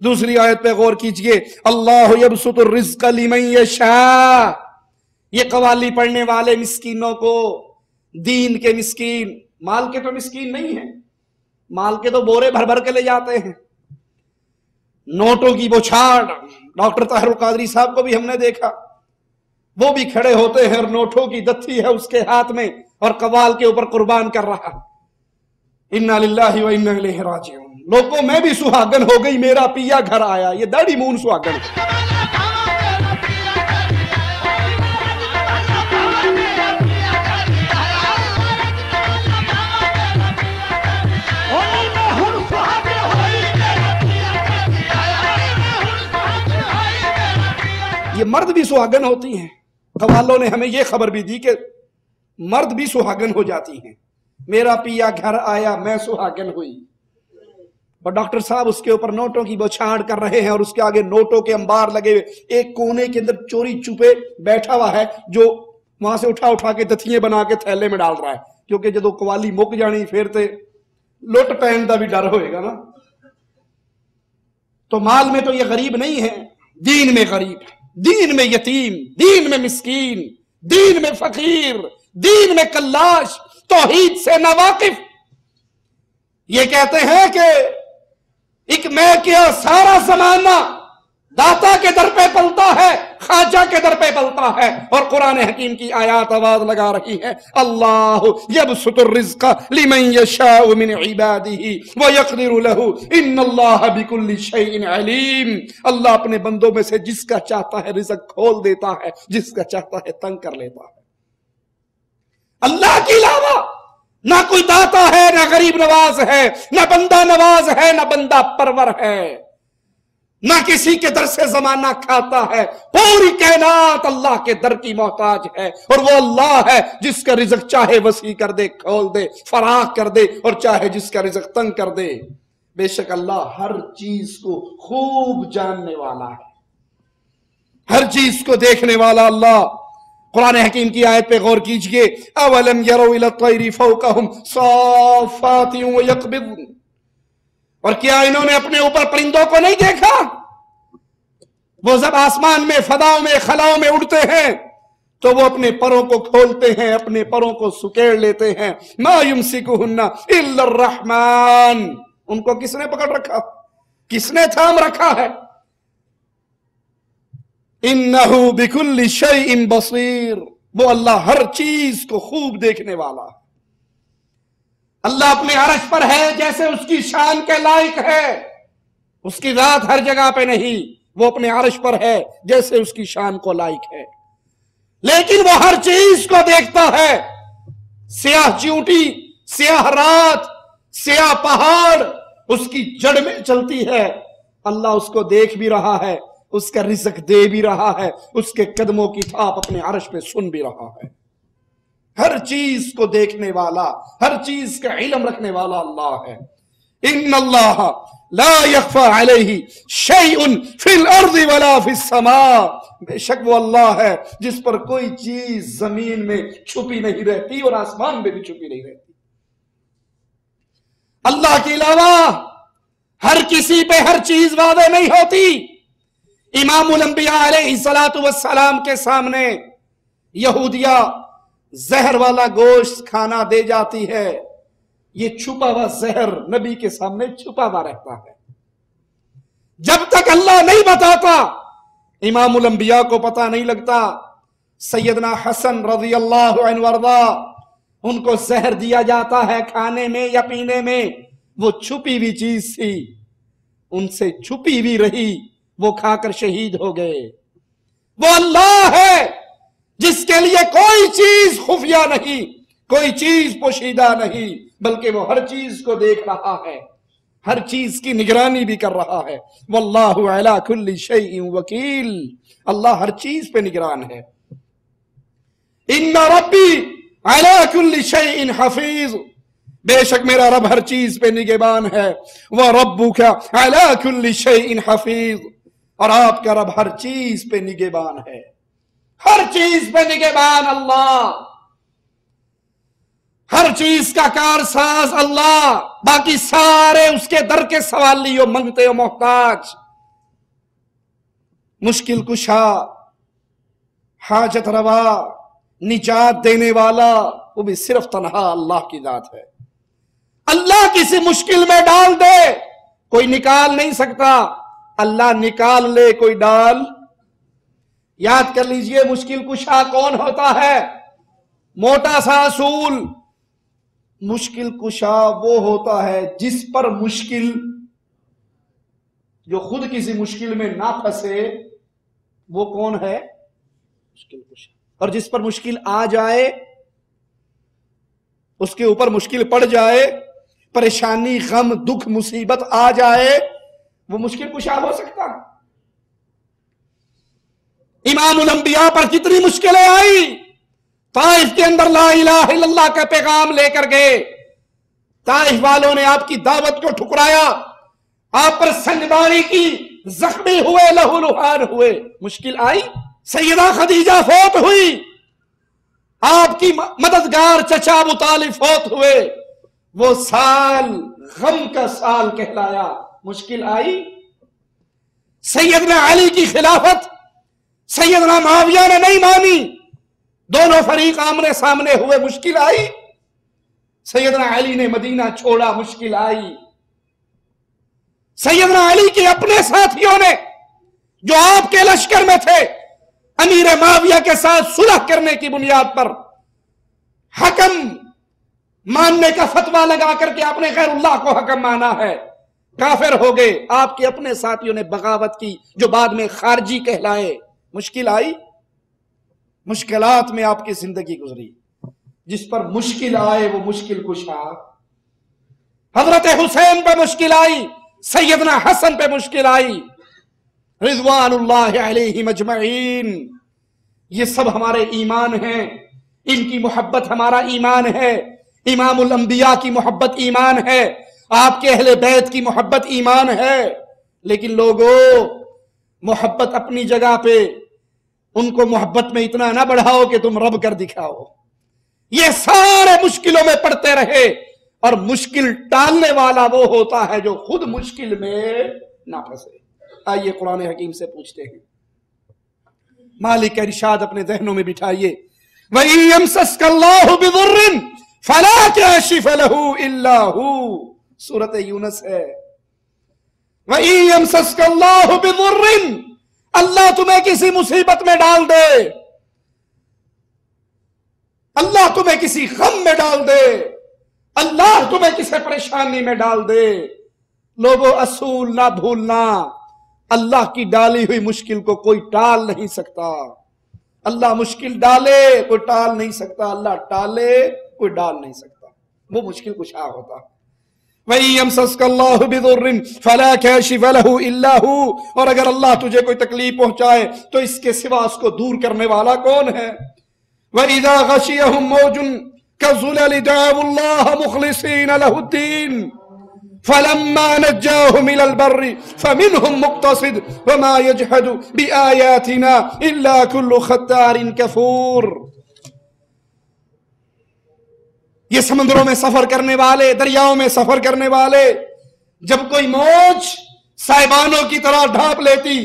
دوسری آیت پہ غور کیجئے، اللہ یبسط الرزق لمن یشاء۔ یہ قوالی پڑھنے والے مسکینوں کو، دین کے مسکین، مال کے تو مسکین نہیں ہیں، مال کے تو بورے بھر بھر کے لے جاتے ہیں، نوٹوں کی بوچھاڑ۔ ڈاکٹر طاہر القادری صاحب کو بھی ہم نے دیکھا، وہ بھی کھڑے ہوتے ہیں اور نوٹوں کی دتھی ہے اس کے ہاتھ میں اور قوال کے اوپر قربان کر رہا۔ انا للہ و انا الیہ راجعون۔ لوگوں میں بھی سہاگن ہو گئی، میرا پیا گھر آیا، یہ داڑھی مون سہاگن۔ یہ مرد بھی سہاگن ہوتی ہیں، قوالوں نے ہمیں یہ خبر بھی دی کہ مرد بھی سہاگن ہو جاتی ہیں۔ میرا پیا گھر آیا، میں سہاگن ہوئی، اور ڈاکٹر صاحب اس کے اوپر نوٹوں کی بوچھاڑ کر رہے ہیں اور اس کے آگے نوٹوں کے انبار لگے ہوئے، ایک کونے کے اندر چوری چھپے بیٹھا ہوا ہے جو وہاں سے اٹھا کے دتھیے بنا کے تھیلے میں ڈال رہا ہے، کیونکہ جدو قوالی مک جانی پھر تے لٹ پہن دا بھی ڈر ہوئے گا نا۔ تو مال میں تو یہ غریب نہیں ہے، دین میں غریب ہے، دین میں یتیم، دین میں مسکین، دین میں فقیر، دین میں کلاش، توحید سے ناواقف۔ یہ کہتے ہیں کہ ایک میں کیا سارا زمانہ داتا کے در پہ پلتا ہے، خواجہ کے در پہ پلتا ہے، اور قرآن حکیم کی آیات آواز لگا رہی ہے، اللہ یبسط الرزق لمن یشاء من عبادہ ویقدر لہ ان اللہ بکل شیء علیم۔ اللہ اپنے بندوں میں سے جس کا چاہتا ہے رزق کھول دیتا ہے، جس کا چاہتا ہے تنگ کر لیتا ہے۔ اللہ کے علاوہ نہ کوئی داتا ہے، نہ غریب نواز ہے، نہ بندہ نواز ہے، نہ بندہ پرور ہے، نہ کسی کے در سے زمانہ کھاتا ہے۔ پوری کائنات اللہ کے در کی محتاج ہے، اور وہ اللہ ہے جس کا رزق چاہے وسیع کر دے، کھول دے، فراخ کر دے، اور چاہے جس کا رزق تنگ کر دے۔ بے شک اللہ ہر چیز کو خوب جاننے والا ہے، ہر چیز کو دیکھنے والا اللہ۔ قرآن حکیم کی آیت پہ غور کیجئے، اولم یروا الی الطیر فوقہم صافات ویقبضن۔ اور کیا انہوں نے اپنے اوپر پرندوں کو نہیں دیکھا؟ وہ جب آسمان میں، فضاؤں میں، خلاؤں میں اڑتے ہیں تو وہ اپنے پروں کو کھولتے ہیں، اپنے پروں کو سکیڑ لیتے ہیں۔ ما یمسکہن الا الرحمن۔ ان کو کس نے پکڑ رکھا؟ کس نے تھام رکھا ہے؟ انہو بکل شیء بصیر۔ وہ اللہ ہر چیز کو خوب دیکھنے والا۔ اللہ اپنے عرش پر ہے جیسے اس کی شان کے لائق ہے، اس کی ذات ہر جگہ پہ نہیں، وہ اپنے عرش پر ہے جیسے اس کی شان کو لائق ہے، لیکن وہ ہر چیز کو دیکھتا ہے۔ سیاہ چیونٹی، سیاہ رات، سیاہ پہاڑ اس کی جڑ میں چلتی ہے، اللہ اس کو دیکھ بھی رہا ہے، اس کا رزق دے بھی رہا ہے، اس کے قدموں کی تھاپ اپنے عرش پہ سن بھی رہا ہے۔ ہر چیز کو دیکھنے والا، ہر چیز کا علم رکھنے والا اللہ ہے۔ ان اللہ لا یخفی علیہ شیء فی الارض ولا فی السماء۔ بے شک وہ اللہ ہے جس پر کوئی چیز زمین میں چھپی نہیں رہتی اور آسمان میں بھی چھپی نہیں رہتی۔ اللہ کے علاوہ ہر کسی پہ ہر چیز واضح نہیں ہوتی۔ امام الانبیاء علیہ السلام کے سامنے یہودیہ زہر والا گوشت کھانا دے جاتی ہے، یہ چھپا ہوا زہر نبی کے سامنے چھپا ہوا رہتا ہے۔ جب تک اللہ نہیں بتاتا امام الانبیاء کو پتہ نہیں لگتا۔ سیدنا حسن رضی اللہ عنہ وارضا، ان کو زہر دیا جاتا ہے کھانے میں یا پینے میں، وہ چھپی ہوئی چیز تھی، ان سے چھپی ہوئی رہی، وہ کھا کر شہید ہو گئے۔ وہ اللہ ہے جس کے لیے کوئی چیز خفیہ نہیں، کوئی چیز پوشیدہ نہیں، بلکہ وہ ہر چیز کو دیکھ رہا ہے، ہر چیز کی نگرانی بھی کر رہا ہے۔ واللہ علی کل شیء وکیل، اللہ ہر چیز پہ نگران ہے۔ ان ربی علی کل شیء حفیظ، بے شک میرا رب ہر چیز پہ نگہبان ہے۔ وَرَبُّكَ عَلَى كُلِّ شَيْءٍ حَفِيظٌ، اور آپ کا رب ہر چیز پہ نگہبان ہے، ہر چیز پہ نگہبان اللہ، ہر چیز کا کارساز اللہ، باقی سارے اس کے در کے سوالی و منگتے و محتاج۔ مشکل کشا، حاجت روا، نجات دینے والا، وہ بھی صرف تنہا اللہ کی ذات ہے۔ اللہ کسی مشکل میں ڈال دے کوئی نکال نہیں سکتا، اللہ نکال لے کوئی ڈال۔ یاد کر لیجئے مشکل کشا کون ہوتا ہے؟ موٹا سا اصول، مشکل کشا وہ ہوتا ہے جس پر مشکل، جو خود کسی مشکل میں نہ پھنسے، وہ کون ہے؟ مشکل کشا۔ اور جس پر مشکل آ جائے، اس کے اوپر مشکل پڑ جائے، پریشانی، غم، دکھ، مصیبت آ جائے، وہ مشکل کشا ہو سکتا۔ امام الانبیاء پر کتنی مشکلیں آئی، طائف کے اندر لا الہ الا اللہ کا پیغام لے کر گئے، طائف والوں نے آپ کی دعوت کو ٹھکرایا، آپ پر سنگباری کی، زخمی ہوئے، لہو لہان ہوئے، مشکل آئی۔ سیدہ خدیجہ فوت ہوئی، آپ کی مددگار چچا ابو طالب فوت ہوئے، وہ سال غم کا سال کہلایا، مشکل آئی۔ سیدنا علی کی خلافت سیدنا معاویہ نے نہیں مانی، دونوں فریق آمنے سامنے ہوئے، مشکل آئی۔ سیدنا علی نے مدینہ چھوڑا، مشکل آئی۔ سیدنا علی کے اپنے ساتھیوں نے جو آپ کے لشکر میں تھے، امیر معاویہ کے ساتھ صلح کرنے کی بنیاد پر حکم ماننے کا فتویٰ لگا کر کے آپ نے غیر اللہ کو حکم مانا ہے، کافر ہو گئے۔ آپ کے اپنے ساتھیوں نے بغاوت کی جو بعد میں خارجی کہلائے، مشکل آئی۔ مشکلات میں آپ کی زندگی گزری، جس پر مشکل آئے وہ مشکل کشا۔ حضرت حسین پہ مشکل آئی، سیدنا حسن پہ مشکل آئی، رضوان اللہ علیہم اجمعین۔ یہ سب ہمارے ایمان ہیں، ان کی محبت ہمارا ایمان ہے، امام الانبیاء کی محبت ایمان ہے، آپ کے اہل بیت کی محبت ایمان ہے۔ لیکن لوگوں، محبت اپنی جگہ پہ، ان کو محبت میں اتنا نہ بڑھاؤ کہ تم رب کر دکھاؤ۔ یہ سارے مشکلوں میں پڑتے رہے، اور مشکل ٹالنے والا وہ ہوتا ہے جو خود مشکل میں نہ پھنسے۔ آئیے قرآن حکیم سے پوچھتے ہیں، مالک کا ارشاد اپنے ذہنوں میں بٹھائیے، وَإِن يَمْسَسْكَ اللَّهُ بِضُرٍّ فَلَا كَاشِفَ لَهُ إِلَّا هُوَ، سورۃ یونس ہے۔ وَإِن يَمْسَسْكَ اللَّهُ بِضُرٍّ، اللہ تمہیں کسی مصیبت میں ڈال دے، اللہ تمہیں کسی غم میں ڈال دے، اللہ تمہیں کسی پریشانی میں ڈال دے، لوگوں اصول نہ بھولنا، اللہ کی ڈالی ہوئی مشکل کو کوئی ٹال نہیں سکتا۔ اللہ مشکل ڈالے کوئی ٹال نہیں سکتا، اللہ ٹالے کوئی ڈال نہیں سکتا، وہ مشکل کشا ہوتا۔ وَإِن يَمْسَسْكَ اللَّهُ بِضُرٍّ فَلَا كَاشِفَ لَهُ إِلَّا هُوَ، اور اگر اللہ تجھے کوئی تکلیف پہنچائے تو اس کے سوا اس کو دور کرنے والا کون ہے؟ وَإِذَا غَشِيَهُم مَوْجٌ كَالظُّلَلِ دَعَوُا اللَّهَ مُخْلِصِينَ لَهُ الدِّينَ فَلَمَّا نَجَّاهُمْ إِلَى الْبَرِّ فَمِنْهُمْ مُقْتَصِدٌ وَمَا يَجْحَدُ بِآيَاتِنَا إِلَّا كُلُّ خَتَّارٍ كَفُورٍ۔ یہ سمندروں میں سفر کرنے والے، دریاؤں میں سفر کرنے والے، جب کوئی موج سائبانوں کی طرح ڈھانپ لیتی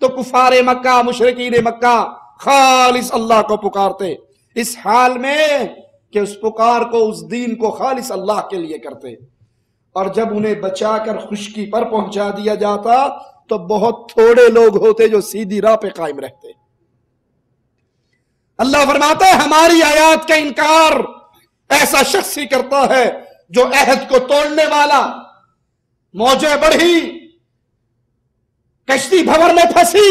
تو کفار مکہ، مشرکین مکہ خالص اللہ کو پکارتے، اس حال میں کہ اس پکار کو، اس دین کو خالص اللہ کے لیے کرتے، اور جب انہیں بچا کر خشکی پر پہنچا دیا جاتا تو بہت تھوڑے لوگ ہوتے جو سیدھی راہ پہ قائم رہتے۔ اللہ فرماتا ہے ہماری آیات کا انکار ایسا شخص ہی کرتا ہے جو عہد کو توڑنے والا، موجیں بڑھی، کشتی بھنور میں پھنسی،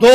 2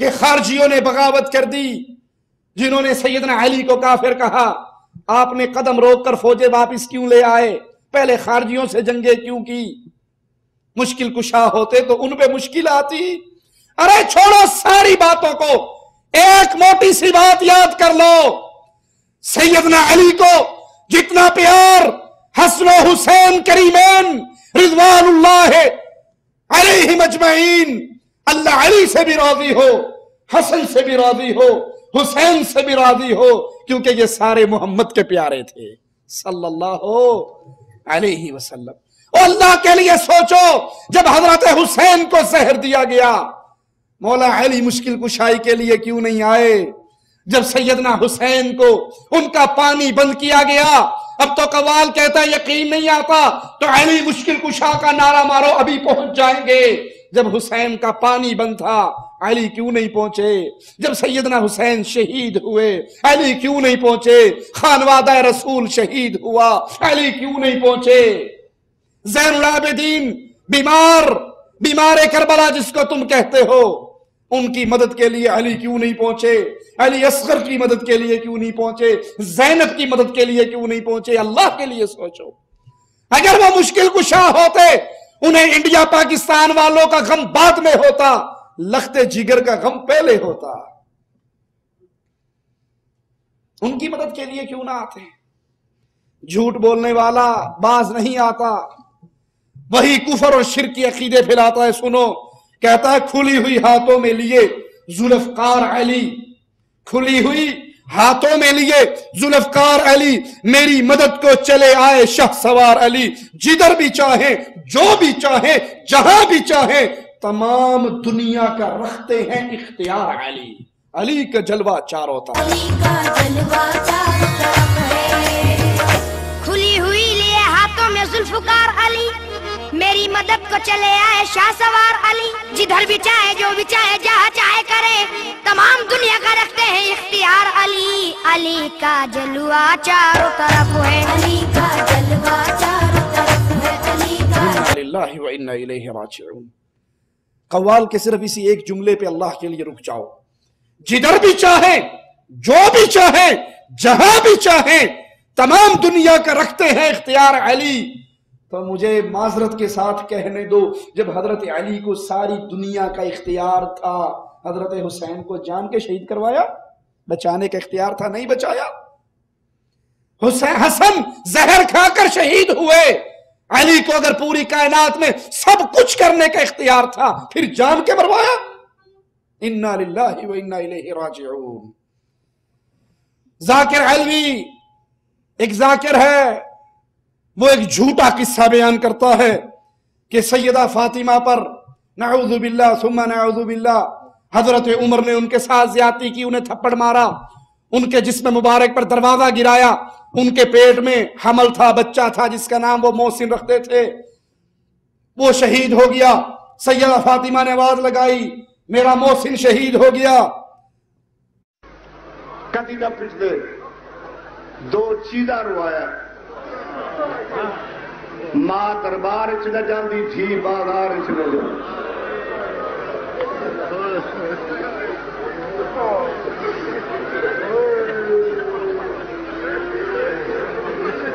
کہ خارجیوں نے بغاوت کر دی، جنہوں نے سیدنا علی کو کافر کہا، آپ نے قدم روک کر فوجیں واپس کیوں لے آئے؟ پہلے خارجیوں سے جنگیں کیوں کی؟ مشکل کشا ہوتے تو ان پہ مشکل آتی۔ ارے چھوڑو ساری باتوں کو، ایک موٹی سی بات یاد کر لو، سیدنا علی کو جتنا پیار حسن و حسین کریمین رضوان اللہ علیہم اجمعین، اللہ علی سے بھی راضی ہو، حسن سے بھی راضی ہو، حسین سے بھی راضی ہو، کیونکہ یہ سارے محمد کے پیارے تھے صلی اللہ علیہ وسلم۔ اور اللہ کے لیے سوچو، جب حضرت حسین کو زہر دیا گیا، مولا علی مشکل کشائی کے لیے کیوں نہیں آئے؟ جب سیدنا حسین کو ان کا پانی بند کیا گیا، اب تو قوال کہتا ہے یقین نہیں آتا، تو علی مشکل کشا کا نعرہ مارو ابھی پہنچ جائیں گے۔ جب حسین کا پانی بند تھا، علی کیوں نہیں پہنچے؟ جب سیدنا حسین شہید ہوئے، علی کیوں نہیں پہنچے؟ خانوادہ رسول شہید ہوا، علی کیوں نہیں پہنچے؟ زین العابدین بیمار کربلا جس کو تم کہتے ہو، ان کی مدد کے لیے علی کیوں نہیں پہنچے؟ علی اصغر کی مدد کے لیے کیوں نہیں پہنچے؟ زینب کی مدد کے لیے کیوں نہیں پہنچے؟ اللہ کے لیے سوچو، اگر وہ مشکل کشا ہوتے، انہیں انڈیا پاکستان والوں کا غم بعد میں ہوتا، لخت جگر کا غم پہلے ہوتا۔ ان کی مدد کے لیے کیوں نہ آتے؟ جھوٹ بولنے والا باز نہیں آتا، وہی کفر اور شرک کی عقیدے پھیلاتا ہے۔ سنو، کہتا ہے کھلی ہوئی ہاتھوں میں لیے ذوالفقار علی، کھلی ہوئی ہاتھوں میں لیے ذوالفقار علی، میری مدد کو چلے آئے شاہ سوار علی، جدھر بھی چاہیں، جو بھی چاہیں، جہاں بھی چاہیں، تمام دنیا کا رکھتے ہیں اختیار علی۔ علی کا جلوہ چاروں طرف، علی کا جلوہ چاروں طرف ہے، کھلی ہوئی لیے ہاتھوں میں ذوالفقار علی، میری مدد کو چلے آئے شاہ سوار علی، جدھر بھی چاہے، جو بھی چاہے، جہاں چاہے کرے، تمام دنیا کا رکھتے ہیں اختیار علی۔ علی کا جلوہ چاروں طرف ہے، علی کا جلوہ چاروں طرف ہے، علی کا انا للہ و انا الیہ راجعون۔ قوال کے صرف اسی ایک جملے پہ اللہ کے لیے رک جاؤ، جدھر بھی چاہیں، جو بھی چاہیں، جہاں بھی چاہیں، تمام دنیا کا رکھتے ہیں اختیار علی۔ تو مجھے معذرت کے ساتھ کہنے دو، جب حضرت علی کو ساری دنیا کا اختیار تھا، حضرت حسین کو جان کے شہید کروایا؟ بچانے کا اختیار تھا، نہیں بچایا۔ حسن زہر کھا کر شہید ہوئے، علی کو اگر پوری کائنات میں سب کچھ کرنے کا اختیار تھا، پھر جان کے مروایا؟ انا للہ و انا الیہ راجعون۔ ذاکر علوی ایک ذاکر ہے، وہ ایک جھوٹا قصہ بیان کرتا ہے کہ سیدہ فاطمہ پر نعوذ باللہ ثم نعوذ باللہ حضرت عمر نے ان کے ساتھ زیادتی کی، انہیں تھپڑ مارا، ان کے جسم مبارک پر دروازہ گرایا، ان کے پیٹ میں حمل تھا، بچہ تھا جس کا نام وہ محسن رکھتے تھے، وہ شہید ہو گیا۔ سیدہ فاطمہ نے آواز لگائی میرا محسن شہید ہو گیا۔ کدی نہ پچھلے دو چیزاں روایا، ماں دربار چ نہ جاندی تھی، بازار چ نہ جاندی۔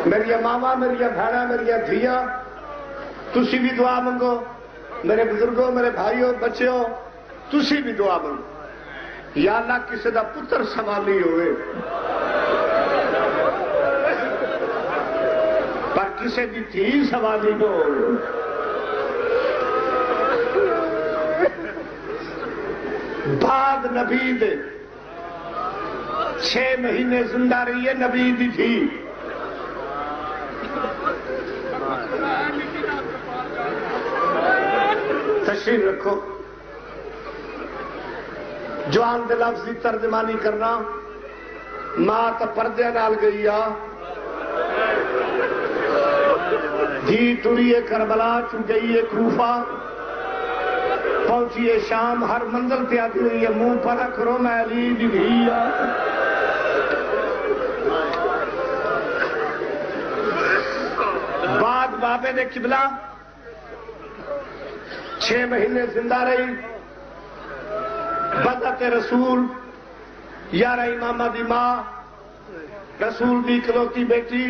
میری ماما، میری بہنا، میری دھیاں، تسی بھی دعا منگو، میرے بزرگوں، میرے بھائیوں، بچیوں، تسی بھی دعا منگو، یا اللہ کسی دا پتر سنبھالی ہوئے، پر کسی دی تھی سنبھالی نہ ہوئے۔ بعد نبی دے 6 مہینے زندہ رہی ہے، نبی دی تھی۔ تشریف رکھو، جوان دے لفظ دی ترجمانی کرنا، ماں تا پردے نال گئی آ، دھی ٹریے کربلا چو گئی ہے کوفہ، پہنچیے شام، ہر منزل پہ آتی ہوئی ہے منہ پر رکھ رو میں علی دی دھی آ۔ بعد بابے دے قبلہ 6 مہینے زندہ رہی، بدعت رسول 11 امامہ دی ماں رسول دی اکلوتی بیٹی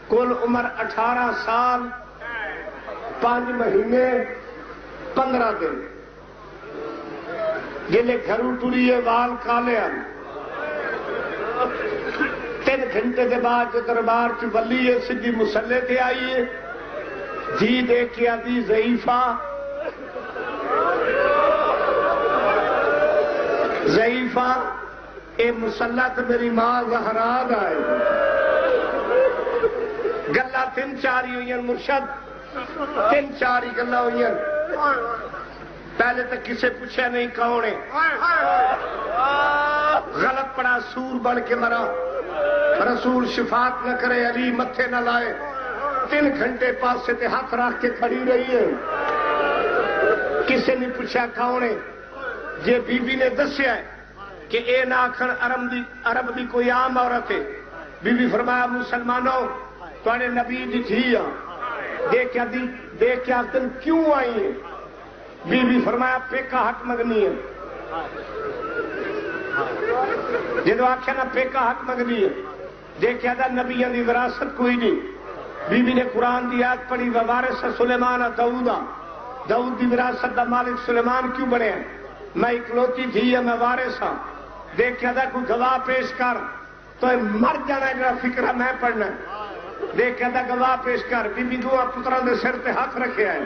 کل عمر 18 سال 5 مہینے 15 دن جلے گھروں ٹریے وال کالے ہیں 3 گھنٹے کے بعد جو دربار چ ولی ہے سدھی مسلے تے آئی ہے جی دیکھ کے آدھی ضعیفہ اے مسلح تو میری ماں زہرا دا ہے گلا 3-4 ہی ہوئی مرشد 3-4 ہی گلا ہوئی پہلے تک کسے پوچھا نہیں کون ہے غلط پڑا سور بن کے مرا رسول شفاعت نہ کرے علی متھے نہ لائے 3 گھنٹے پاس سے تے ہاتھ رکھ کے کھڑی رہی ہے کسے نہیں پوچھا کون ہے یہ بی بی نے دسیا ہے کہ اے نہ آکھن عرب دی کوئی عام عورت ہے بی بی فرمایا مسلمانوں تواڈے نبی دی تھی دیکھ کے آخر کیوں آئی ہے بی بی فرمایا پیکا حق منگنی ہے جدو آخیا نا پیکا حق منگنی ہے دیکھا تھا نبیوں دی وراثت کوئی نہیں بی بی نے قرآن دی آیت پڑھی ووارث سلیمان داؤد دی وراثت دا مالک سلیمان کیوں بنے ہیں میں اکلوتی تھی میں وارث ہاں دیکھا تھا کوئی گواہ پیش کر تو مر جانا ہے جڑا فکرہ میں پڑھنا ہے دیکھا تھا گواہ پیش کر بی بی 2 پتران دے سر تے ہاتھ رکھے ہیں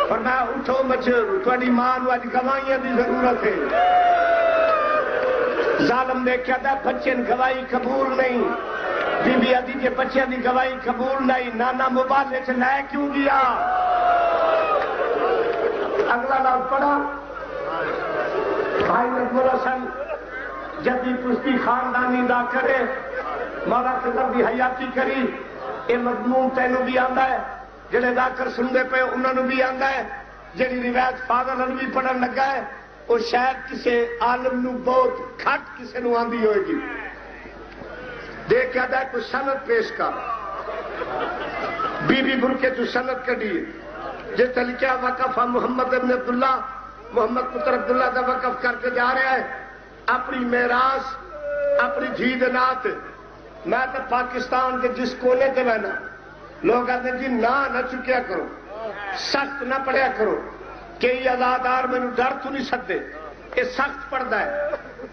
فرمایا اٹھو مچھر تھوڑی ماں نو اج گواہیاں دی ضرورت ہے ظالم دیکھا تھا بچے گواہی قبول نہیں بی بی آدھی کے بچے دی گواہی قبول نہیں نانا موبائل سے لائے کیوں گیا اگلا نام پڑھا بھائی نظم الحسن جدی پشتی خاندانی دا کرے مولا قدر دی حیاتی کری اے مضمون تینوں بھی آندا ہے جڑے دا کر سندے پہ انہوں نے بھی آندا ہے جڑی روایت فاضل علوی پڑھن لگا ہے وہ شاید کسے عالم نو بہت کھٹ کسے نو آندی ہوئے گی دیکھ کے آدھا ہے کوئی سند پیش کر بی بی برکے تو سند کڑی جس طریقہ وقف محمد ابن عبداللہ محمد پتر عبداللہ دا وقف کر کے جا رہا ہے اپنی میراث اپنی دھی دے نات میں تو پاکستان کے جس کونے تے بہنا لوگ آتے جی نہ چکیا کرو سخت نہ پڑھیا کرو کہ یہ ازادار میں ڈر تو نہیں سکتے یہ سخت پڑھتا ہے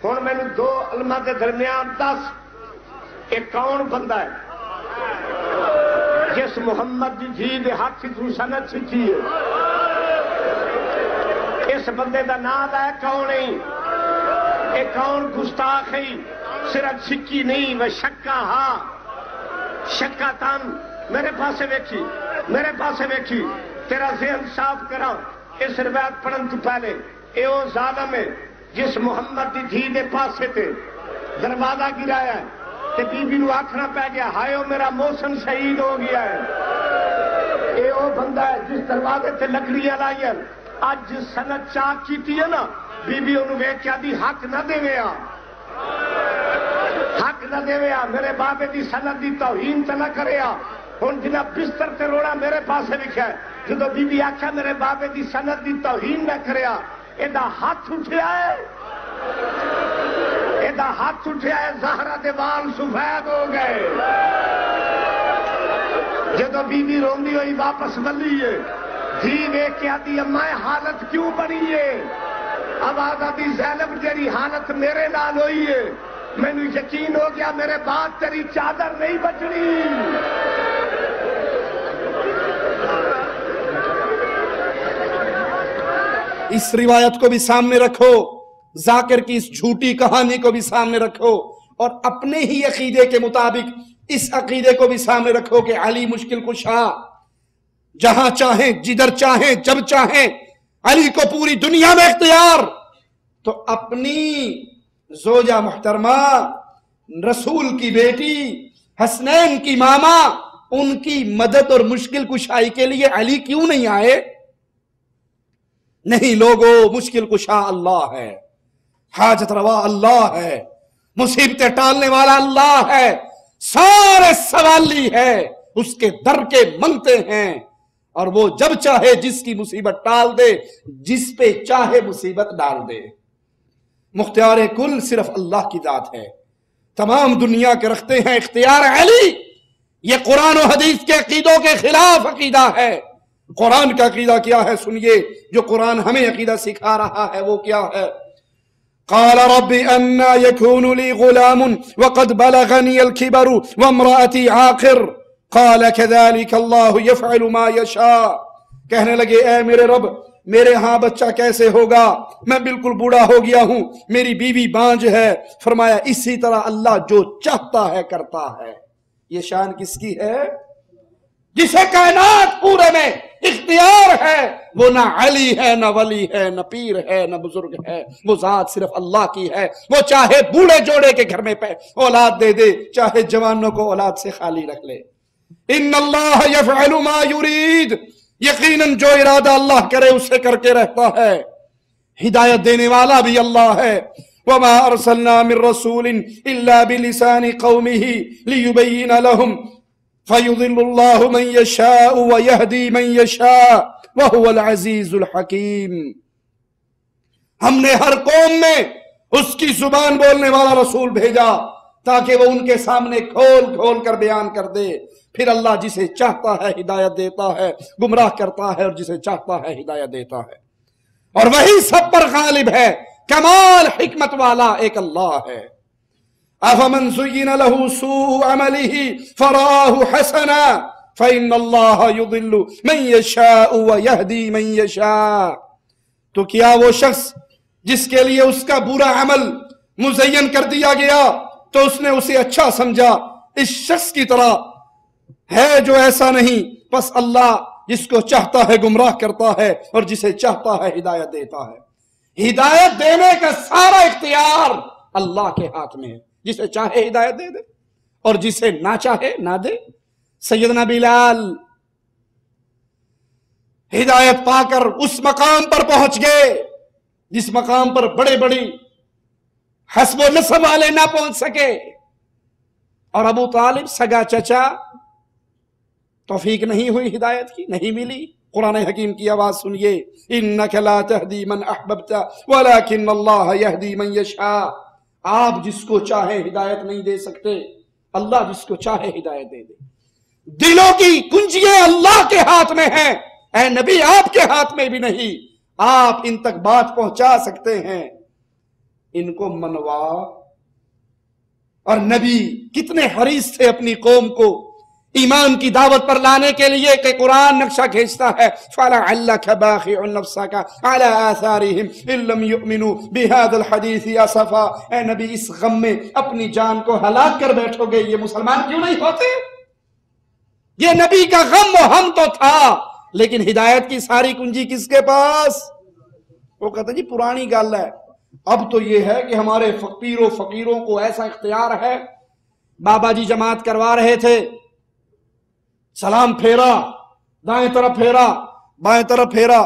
ہوں میں 2 علماء کے درمیان 10 یہ کون بندہ ہے جس محمد دی جھی دے ہاتھ سے سند سیکھی ہے اس بندے دا نام ہے کون نہیں یہ کون گستاخ ہے صرف سکی نہیں وہ شکا ہاں شکا تن میرے پاسے ویکھی تیرا ذہن صاف کرا اس روایت پڑھن تو پہلے اے وہ ظالم ہے جس محمد دی دھی دے پاسے تے دروازہ گرایا ہے تے بی بی نو آکھنا پہ گیا ہائے میرا محسن شہید ہو گیا ہے اے وہ بندہ ہے جس دروازے تے لکڑیاں لائیں اج سند چاک کیتی ہے نا بی بی انہوں ویکھ کے آدھی حق نہ دے ویا میرے بابے دی سند دی توہین تے نہ کریا ہن جنہ بستر تے روڑا میرے پاسے لکھا ہے جدو بی بی آکھیا میرے بابے دی سند دی توہین نہ کریا ایدا ہاتھ اٹھیا ہے زہرا دے وال سفید ہو گئے جدو بی بی روندی ہوئی واپس ملی ہے دھی ویکھ کے آدھی اماں حالت کیوں بنی ہے آواز آدھی زینب جیڑی حالت میرے نال ہوئی ہے میں نے یقین ہو گیا میرے بعد تیری چادر نہیں بچنی اس روایت کو بھی سامنے رکھو ذاکر کی اس جھوٹی کہانی کو بھی سامنے رکھو اور اپنے ہی عقیدے کے مطابق اس عقیدے کو بھی سامنے رکھو کہ علی مشکل کشا جہاں چاہیں جدھر چاہیں جب چاہیں علی کو پوری دنیا میں اختیار تو اپنی زوجہ محترمہ رسول کی بیٹی حسنین کی ماما ان کی مدد اور مشکل کشائی کے لیے علی کیوں نہیں آئے نہیں لوگو مشکل کشا اللہ ہے حاجت روا اللہ ہے مصیبتیں ٹالنے والا اللہ ہے سارے سوالی ہے اس کے در کے منگتے ہیں اور وہ جب چاہے جس کی مصیبت ٹال دے، جس پہ چاہے مصیبت ڈال دے۔ مختار کل صرف اللہ کی ذات ہے، تمام دنیا کے رکھتے ہیں اختیار علی۔ یہ قرآن و حدیث کے عقیدوں کے خلاف عقیدہ ہے۔ قرآن کا عقیدہ کیا ہے سنیے، جو قرآن ہمیں عقیدہ سکھا رہا ہے وہ کیا ہے؟ قال رب انا يكون لي غلام وقد بلغني الكبر وامرأتي عاقر قال كذلك الله يفعل ما يشاء۔ کہنے لگے اے میرے رب، میرے ہاں بچہ کیسے ہوگا، میں بالکل بوڑھا ہو گیا ہوں، میری بیوی بانج ہے۔ فرمایا اسی طرح اللہ جو چاہتا ہے کرتا ہے۔ یہ شان کس کی ہے؟ جسے کائنات پورے میں اختیار ہے، وہ نہ علی ہے، نہ ولی ہے، نہ پیر ہے، نہ بزرگ ہے، وہ ذات صرف اللہ کی ہے۔ وہ چاہے بوڑھے جوڑے کے گھر میں اولاد دے دے، چاہے جوانوں کو اولاد سے خالی رکھ لے۔ ان اللہ یفعل ما یرید، یقیناً جو ارادہ اللہ کرے اسے کر کے رہتا ہے۔ ہدایت دینے والا بھی اللہ ہے۔ وما ارسلنا من رسول الا بلسان قومه ليبين لهم فَيُضِلُّ اللَّهُ مَن يَشَاءُ وَيَهْدِي مَن يَشَاءُ وَهُوَ الْعَزِيزُ الْحَكِيمُ۔ ہم نے ہر قوم میں اس کی زبان بولنے والا رسول بھیجا تاکہ وہ ان کے سامنے کھول کھول کر بیان کر دے۔ پھر اللہ جسے چاہتا ہے ہدایت دیتا ہے، گمراہ کرتا ہے، اور جسے چاہتا ہے ہدایت دیتا ہے، اور وہی سب پر غالب ہے۔ کمال حکمت والا ایک اللہ ہے۔ أَفَمَنْ زُيِّنَ لَهُ سُوءُ عَمَلِهِ فَرَآهُ حَسَنًا فَإِنَّ اللَّهَ يُضِلُّ مَن يَشَاءُ وَيَهْدِي مَن يَشَاءُ۔ تو کیا وہ شخص جس کے لیے اس کا برا عمل مزین کر دیا گیا تو اس نے اسے اچھا سمجھا، اس شخص کی طرح ہے جو ایسا نہیں۔ پس اللہ جس کو چاہتا ہے گمراہ کرتا ہے اور جسے چاہتا ہے ہدایت دیتا ہے۔ ہدایت دینے کا سارا اختیار اللہ کے ہاتھ میں ہے، جسے چاہے ہدایت دے دے اور جسے نہ چاہے نہ دے۔ سیدنا بلال ہدایت پا کر اس مقام پر پہنچ گئے جس مقام پر بڑے بڑی حسب و نسب والے نہ پہنچ سکے، اور ابو طالب سگا چچا توفیق نہیں ہوئی، ہدایت کی نہیں ملی۔ قرآن حکیم کی آواز سنیے، اِنَّكَ لَا تَهْدِي مَنْ أَحْبَبْتَ وَلَكِنَّ اللَّهَ يَهْدِي مَنْ يَشَاءُ۔ آپ جس کو چاہے ہدایت نہیں دے سکتے، اللہ جس کو چاہے ہدایت دے دے۔ دلوں کی کنجیاں اللہ کے ہاتھ میں ہیں، اے نبی آپ کے ہاتھ میں بھی نہیں۔ آپ ان تک بات پہنچا سکتے ہیں، ان کو منوا۔ اور نبی کتنے حریص تھے اپنی قوم کو ایمان کی دعوت پر لانے کے لیے کہ قرآن نقشہ کھینچتا ہے، فَلَعَلَّكَ بَاخِعٌ نَفْسَكَ عَلَىٰ آثَارِهِمْ إِن لَّمْ يُؤْمِنُوا بِهَذَا الْحَدِيثِ أَسَفًا۔ اے نبی اس غم میں اپنی جان کو ہلاک کر بیٹھو گے، یہ مسلمان کیوں نہیں ہوتے؟ یہ نبی کا غم و ہم تو تھا، لیکن ہدایت کی ساری کنجی کس کے پاس؟ وہ کہتے جی پرانی گل ہے، اب تو یہ ہے کہ ہمارے فقیروں کو ایسا اختیار ہے۔ بابا جی جماعت کروا رہے تھے، سلام پھیرا، دائیں طرف پھیرا، بائیں طرف پھیرا،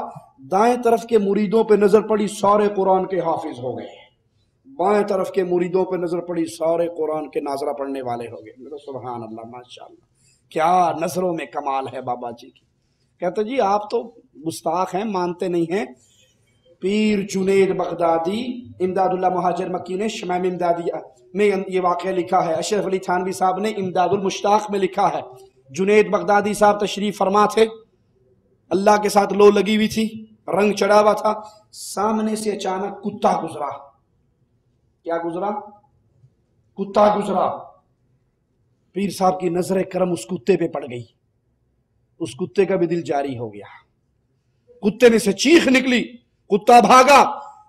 دائیں طرف کے مریدوں پہ نظر پڑی، سارے قرآن کے حافظ ہو گئے۔ بائیں طرف کے مریدوں پہ نظر پڑی، سارے قرآن کے ناظرہ پڑھنے والے ہو گئے۔ میں تو سبحان اللہ، ماشاءاللہ، کیا نظروں میں کمال ہے بابا جی کی۔ کہتے جی آپ تو گستاخ ہیں، مانتے نہیں ہیں۔ پیر جنید بغدادی، امداد اللہ مہاجر مکی نے شمائم امدادیہ میں یہ واقعہ لکھا ہے، اشرف علی تھانوی صاحب نے امداد المشتاق میں لکھا ہے۔ جنید بغدادی صاحب تشریف فرما تھے، اللہ کے ساتھ لو لگی ہوئی تھی، رنگ چڑھا ہوا تھا، سامنے سے اچانک کتا گزرا۔ کیا گزرا؟ کتا گزرا۔ پیر صاحب کی نظر کرم اس کتے پہ پڑ گئی، اس کتے کا بھی دل جاری ہو گیا، کتے میں سے چیخ نکلی، کتا بھاگا،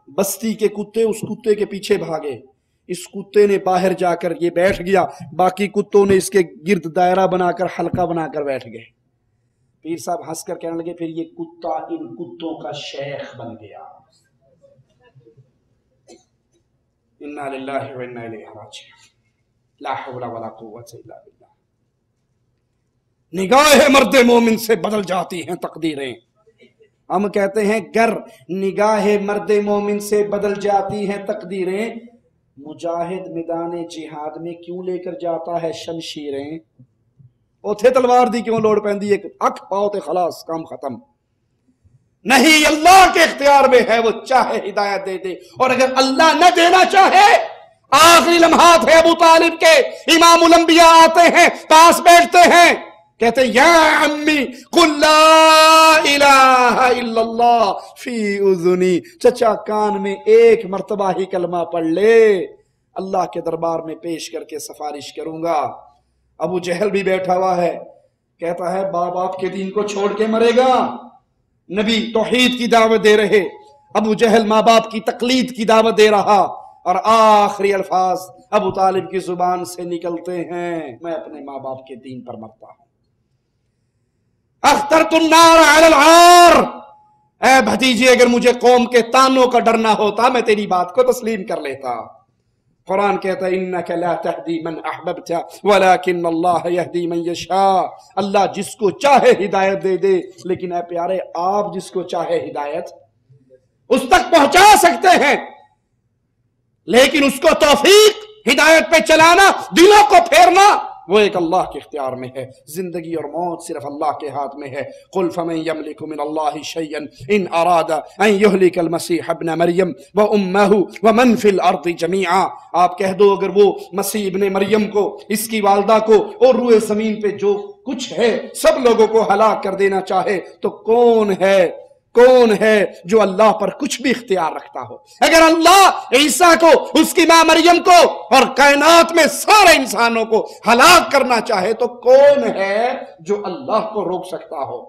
بستی کے کتے اس کتے کے پیچھے بھاگے، اس کتے نے باہر جا کر یہ بیٹھ گیا، باقی کتوں نے اس کے گرد دائرہ بنا کر حلقہ بنا کر بیٹھ گئے۔ پیر صاحب ہنس کر کہنے لگے پھر یہ کتا ان کتوں کا شیخ بن گیا۔ انا للہ و انا الیہ راجعون، لا حول ولا قوت الا باللہ۔ نگاہ مرد مومن سے بدل جاتی ہیں تقدیریں۔ ہم کہتے ہیں گر نگاہ مرد مومن سے بدل جاتی ہیں تقدیریں، مجاہد میدان جہاد میں کیوں لے کر جاتا ہے شمشیریں؟ اوتھے تلوار دی کیوں لوڑ پیندی ہے؟ اکھ پاؤ تے خلاص کام ختم. نہیں، اللہ کے اختیار میں ہے، وہ چاہے ہدایت دے دے، اور اگر اللہ نہ دینا چاہے، آخری لمحات ہے ابو طالب کے، امام الانبیاء آتے ہیں، پاس بیٹھتے ہیں، کہتے ہیں یا عمی قل لا الہ الا اللہ فی اذنی، چچا کان میں ایک مرتبہ ہی کلمہ پڑھ لے، اللہ کے دربار میں پیش کر کے سفارش کروں گا. ابو جہل بھی بیٹھا ہوا ہے، کہتا ہے باپ آپ کے دین کو چھوڑ کے مرے گا. نبی توحید کی دعوت دے رہے، ابو جہل ماں باپ کی تقلید کی دعوت دے رہا، اور آخری الفاظ ابو طالب کی زبان سے نکلتے ہیں، میں اپنے ماں باپ کے دین پر مرتا ہوں. اخترت النار علی العار، اے بھتیجے اگر مجھے قوم کے تانوں کا ڈر نہ ہوتا میں تیری بات کو تسلیم کر لیتا. قرآن کہتا ہے انک لا تہدی من احببت ولکن اللہ یہدی من یشاء، اللہ جس کو چاہے ہدایت دے دے، لیکن اے پیارے آپ جس کو چاہے ہدایت اس تک پہنچا سکتے ہیں، لیکن اس کو توفیق ہدایت پہ چلانا، دلوں کو پھیرنا، وہ ایک اللہ کے اختیار میں ہے. زندگی اور موت صرف اللہ کے ہاتھ میں ہے. قل فمن یملک من اللہ شیئا ان اراد ان یہلک المسیح ابن مریم وامہ ومن فی الارض جمیعا، آپ کہہ دو اگر وہ مسیح ابن مریم کو، اس کی والدہ کو، اور روئے زمین پہ جو کچھ ہے سب لوگوں کو ہلاک کر دینا چاہے تو کون ہے جو اللہ پر کچھ بھی اختیار رکھتا ہو؟ اگر اللہ عیسیٰ کو، اس کی ماں مریم کو اور کائنات میں سارے انسانوں کو ہلاک کرنا چاہے تو کون ہے جو اللہ کو روک سکتا ہو؟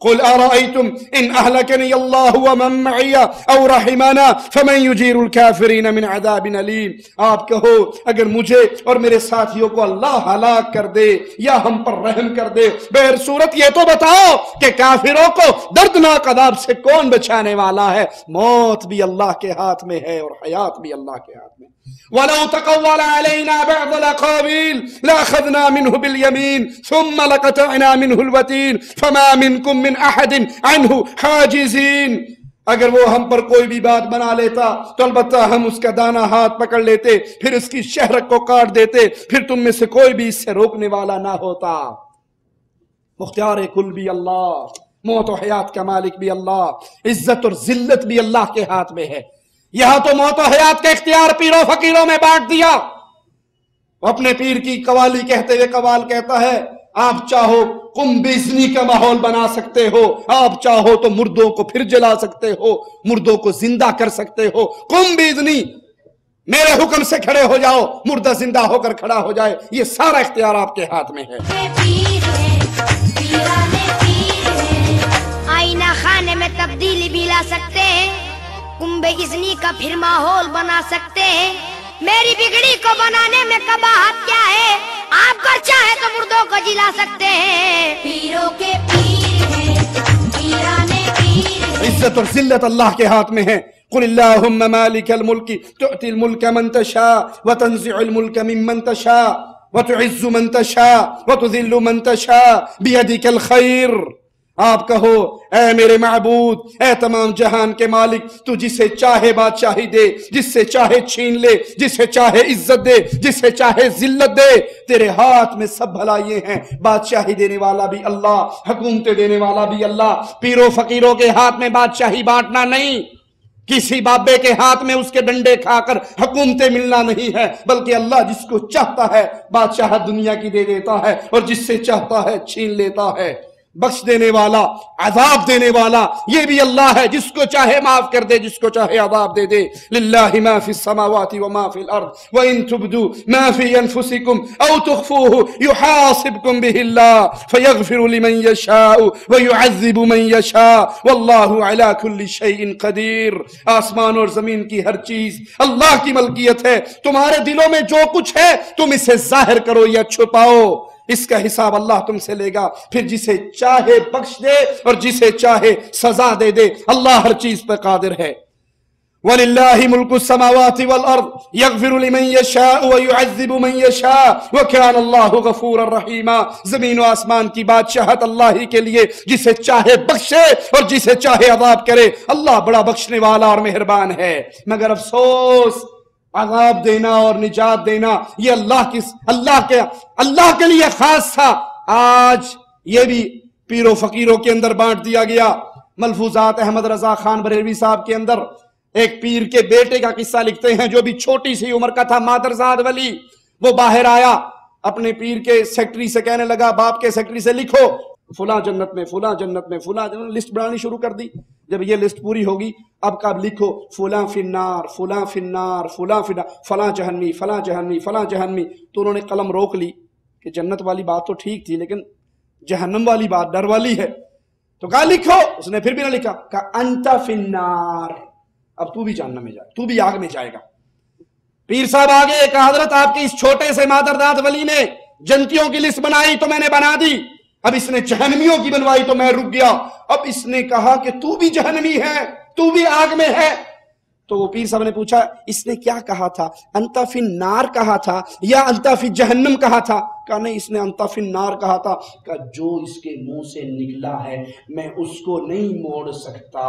قل ارأيتم ان اهلكني الله ومن معي او رحمنا فمن يجير الكافرين من عذاب اليم، آپ کہو اگر مجھے اور میرے ساتھیوں کو اللہ ہلاک کر دے یا ہم پر رحم کر دے، بہر صورت یہ تو بتاؤ کہ کافروں کو دردناک عذاب سے کون بچانے والا ہے؟ موت بھی اللہ کے ہاتھ میں ہے اور حیات بھی اللہ کے ہاتھ میں. وَلَوْ تَقَوَّلَ عَلَيْنَا بَعْضَ الْأَقَاوِيلِ لَأَخَذْنَا مِنْهُ بِالْيَمِينِ ثُمَّ لَقَطَعْنَا مِنْهُ الْوَتِينَ فَمَا مِنْكُمْ مِنْ أَحَدٍ عَنْهُ حَاجِزِينَ، اگر وہ ہم پر کوئی بھی بات بنا لیتا تو البتہ ہم اس کا دانہ ہاتھ پکڑ لیتے، پھر اس کی شہرک کو کاٹ دیتے، پھر تم میں سے کوئی بھی اس سے روکنے والا نہ ہوتا. مختار کل بھی اللہ، موت و حیات کا مالک بھی اللہ، عزت اور ذلت بھی اللہ کے ہاتھ میں ہے. یہاں تو موت و حیات کا اختیار پیروں فقیروں میں بانٹ دیا. اپنے پیر کی قوالی کہتے ہوئے قوال کہتا ہے آپ چاہو قم بیزنی کا ماحول بنا سکتے ہو، آپ چاہو تو مردوں کو پھر جلا سکتے ہو، مردوں کو زندہ کر سکتے ہو. قم بیزنی، میرے حکم سے کھڑے ہو جاؤ، مردہ زندہ ہو کر کھڑا ہو جائے، یہ سارا اختیار آپ کے ہاتھ میں ہے. آئینہ خانے میں تبدیلی بھی لا سکتے ہیں، کنبے اذنی کا پھر ماحول بنا سکتے ہیں. میری بگڑی کو بنانے میں قباحت کیا ہے؟ آپ کو چاہے تو مردوں کو جلا سکتے ہیں. پیروں کے پیر ہیں، پیرانے پیر ہیں. عزت اور ذلت اللہ کے ہاتھ میں ہے. قل اللہم مالک الملک تؤتی الملک من تشاء وتنزع الملک ممن تشاء وتعز من تشاء وتذل من تشاء بیدک الخیر. آپ کہو اے میرے معبود، اے تمام جہان کے مالک، تو جسے چاہے بادشاہی دے، جس سے چاہے چھین لے، جسے چاہے عزت دے، جسے چاہے ذلت دے، تیرے ہاتھ میں سب بھلائیاں ہیں. بادشاہی دینے والا بھی اللہ، حکومتیں دینے والا بھی اللہ. پیروں فقیروں کے ہاتھ میں بادشاہی بانٹنا نہیں، کسی بابے کے ہاتھ میں اس کے ڈنڈے کھا کر حکومتیں ملنا نہیں ہے، بلکہ اللہ جس کو چاہتا ہے بادشاہت دنیا کی دے دیتا ہے، اور جس سے چاہتا ہے چھین لیتا ہے. بخش دینے والا، عذاب دینے والا یہ بھی اللہ ہے، جس کو چاہے معاف کر دے، جس کو چاہے عذاب دے دے. للہ ما فی السماوات وما فی الارض وان تبدوا ما فی انفسکم او تخفوه یحاسبکم به اللہ فیغفر لمن یشاء ویعذب من یشاء واللہ علی کل شیء قدیر. آسمان اور زمین کی ہر چیز اللہ کی ملکیت ہے. تمہارے دلوں میں جو کچھ ہے تم اسے ظاہر کرو یا چھپاؤ، اس کا حساب اللہ تم سے لے گا. پھر جسے چاہے بخش دے اور جسے چاہے سزا دے دے. اللہ ہر چیز پر قادر ہے. وَلِلَّهِ مُلْكُ السَّمَاوَاتِ وَالْأَرْضِ يَغْفِرُ لِمَنْ يَشَاءُ وَيُعَذِّبُ مَنْ يَشَاءُ وَكَانَ اللَّهُ غَفُورًا رَحِيمًا. زمین و آسمان کی بادشاہت اللہ ہی کے لیے، جسے چاہے بخشے اور جسے چاہے عذاب کرے. اللہ بڑا بخشنے والا اور مہربان ہے. مگر افسوس، عذاب دینا اور نجات دینا یہ اللہ کے لیے خاص تھا. آج یہ بھی پیروں فقیروں کے اندر بانٹ دیا گیا۔ ملفوظات احمد رضا خان بریلوی صاحب کے اندر ایک پیر کے بیٹے کا قصہ لکھتے ہیں جو بھی چھوٹی سی عمر کا تھا، مادرزاد ولی۔ وہ باہر آیا، اپنے پیر کے سیکٹری سے کہنے لگا، باپ کے سیکٹری سے لکھو فلاں جنت میں، فلاں جنت میں، فلاں جنت، لسٹ بنانی شروع کر دی۔ جب یہ لسٹ پوری ہوگی اب کب لکھو فلاں فی النار، فلاں فی النار، فلاں فی النار، فلاں جہنمی، فلاں جہنمی، فلاں جہنمی۔ تو انہوں نے قلم روک لی کہ جنت والی بات تو ٹھیک تھی لیکن جہنم والی بات ڈر والی ہے، تو کہا لکھو۔ اس نے پھر بھی نہ لکھا، کہا انت فی النار، اب تو بھی جہنم میں جائے، تو بھی آگ میں جائے گا۔ پیر صاحب آگے، کہا حضرت آپ کی اس چھوٹے سے مادرزاد ولی نے جنتیوں کی لسٹ بنائی تو میں نے بنا دی، اب اس نے جہنمیوں کی بنوائی تو میں رک گیا، اب اس نے کہا کہ تو بھی جہنمی ہے، تو بھی آگ میں ہے۔ تو وہ پیر صاحب نے پوچھا اس نے کیا کہا تھا، انت فی النار کہا تھا یا انت فی جہنم کہا تھا؟ کہا نہیں، اس نے انت فی النار کہا تھا۔ کہا جو اس کے منہ سے نکلا ہے میں اس کو نہیں موڑ سکتا،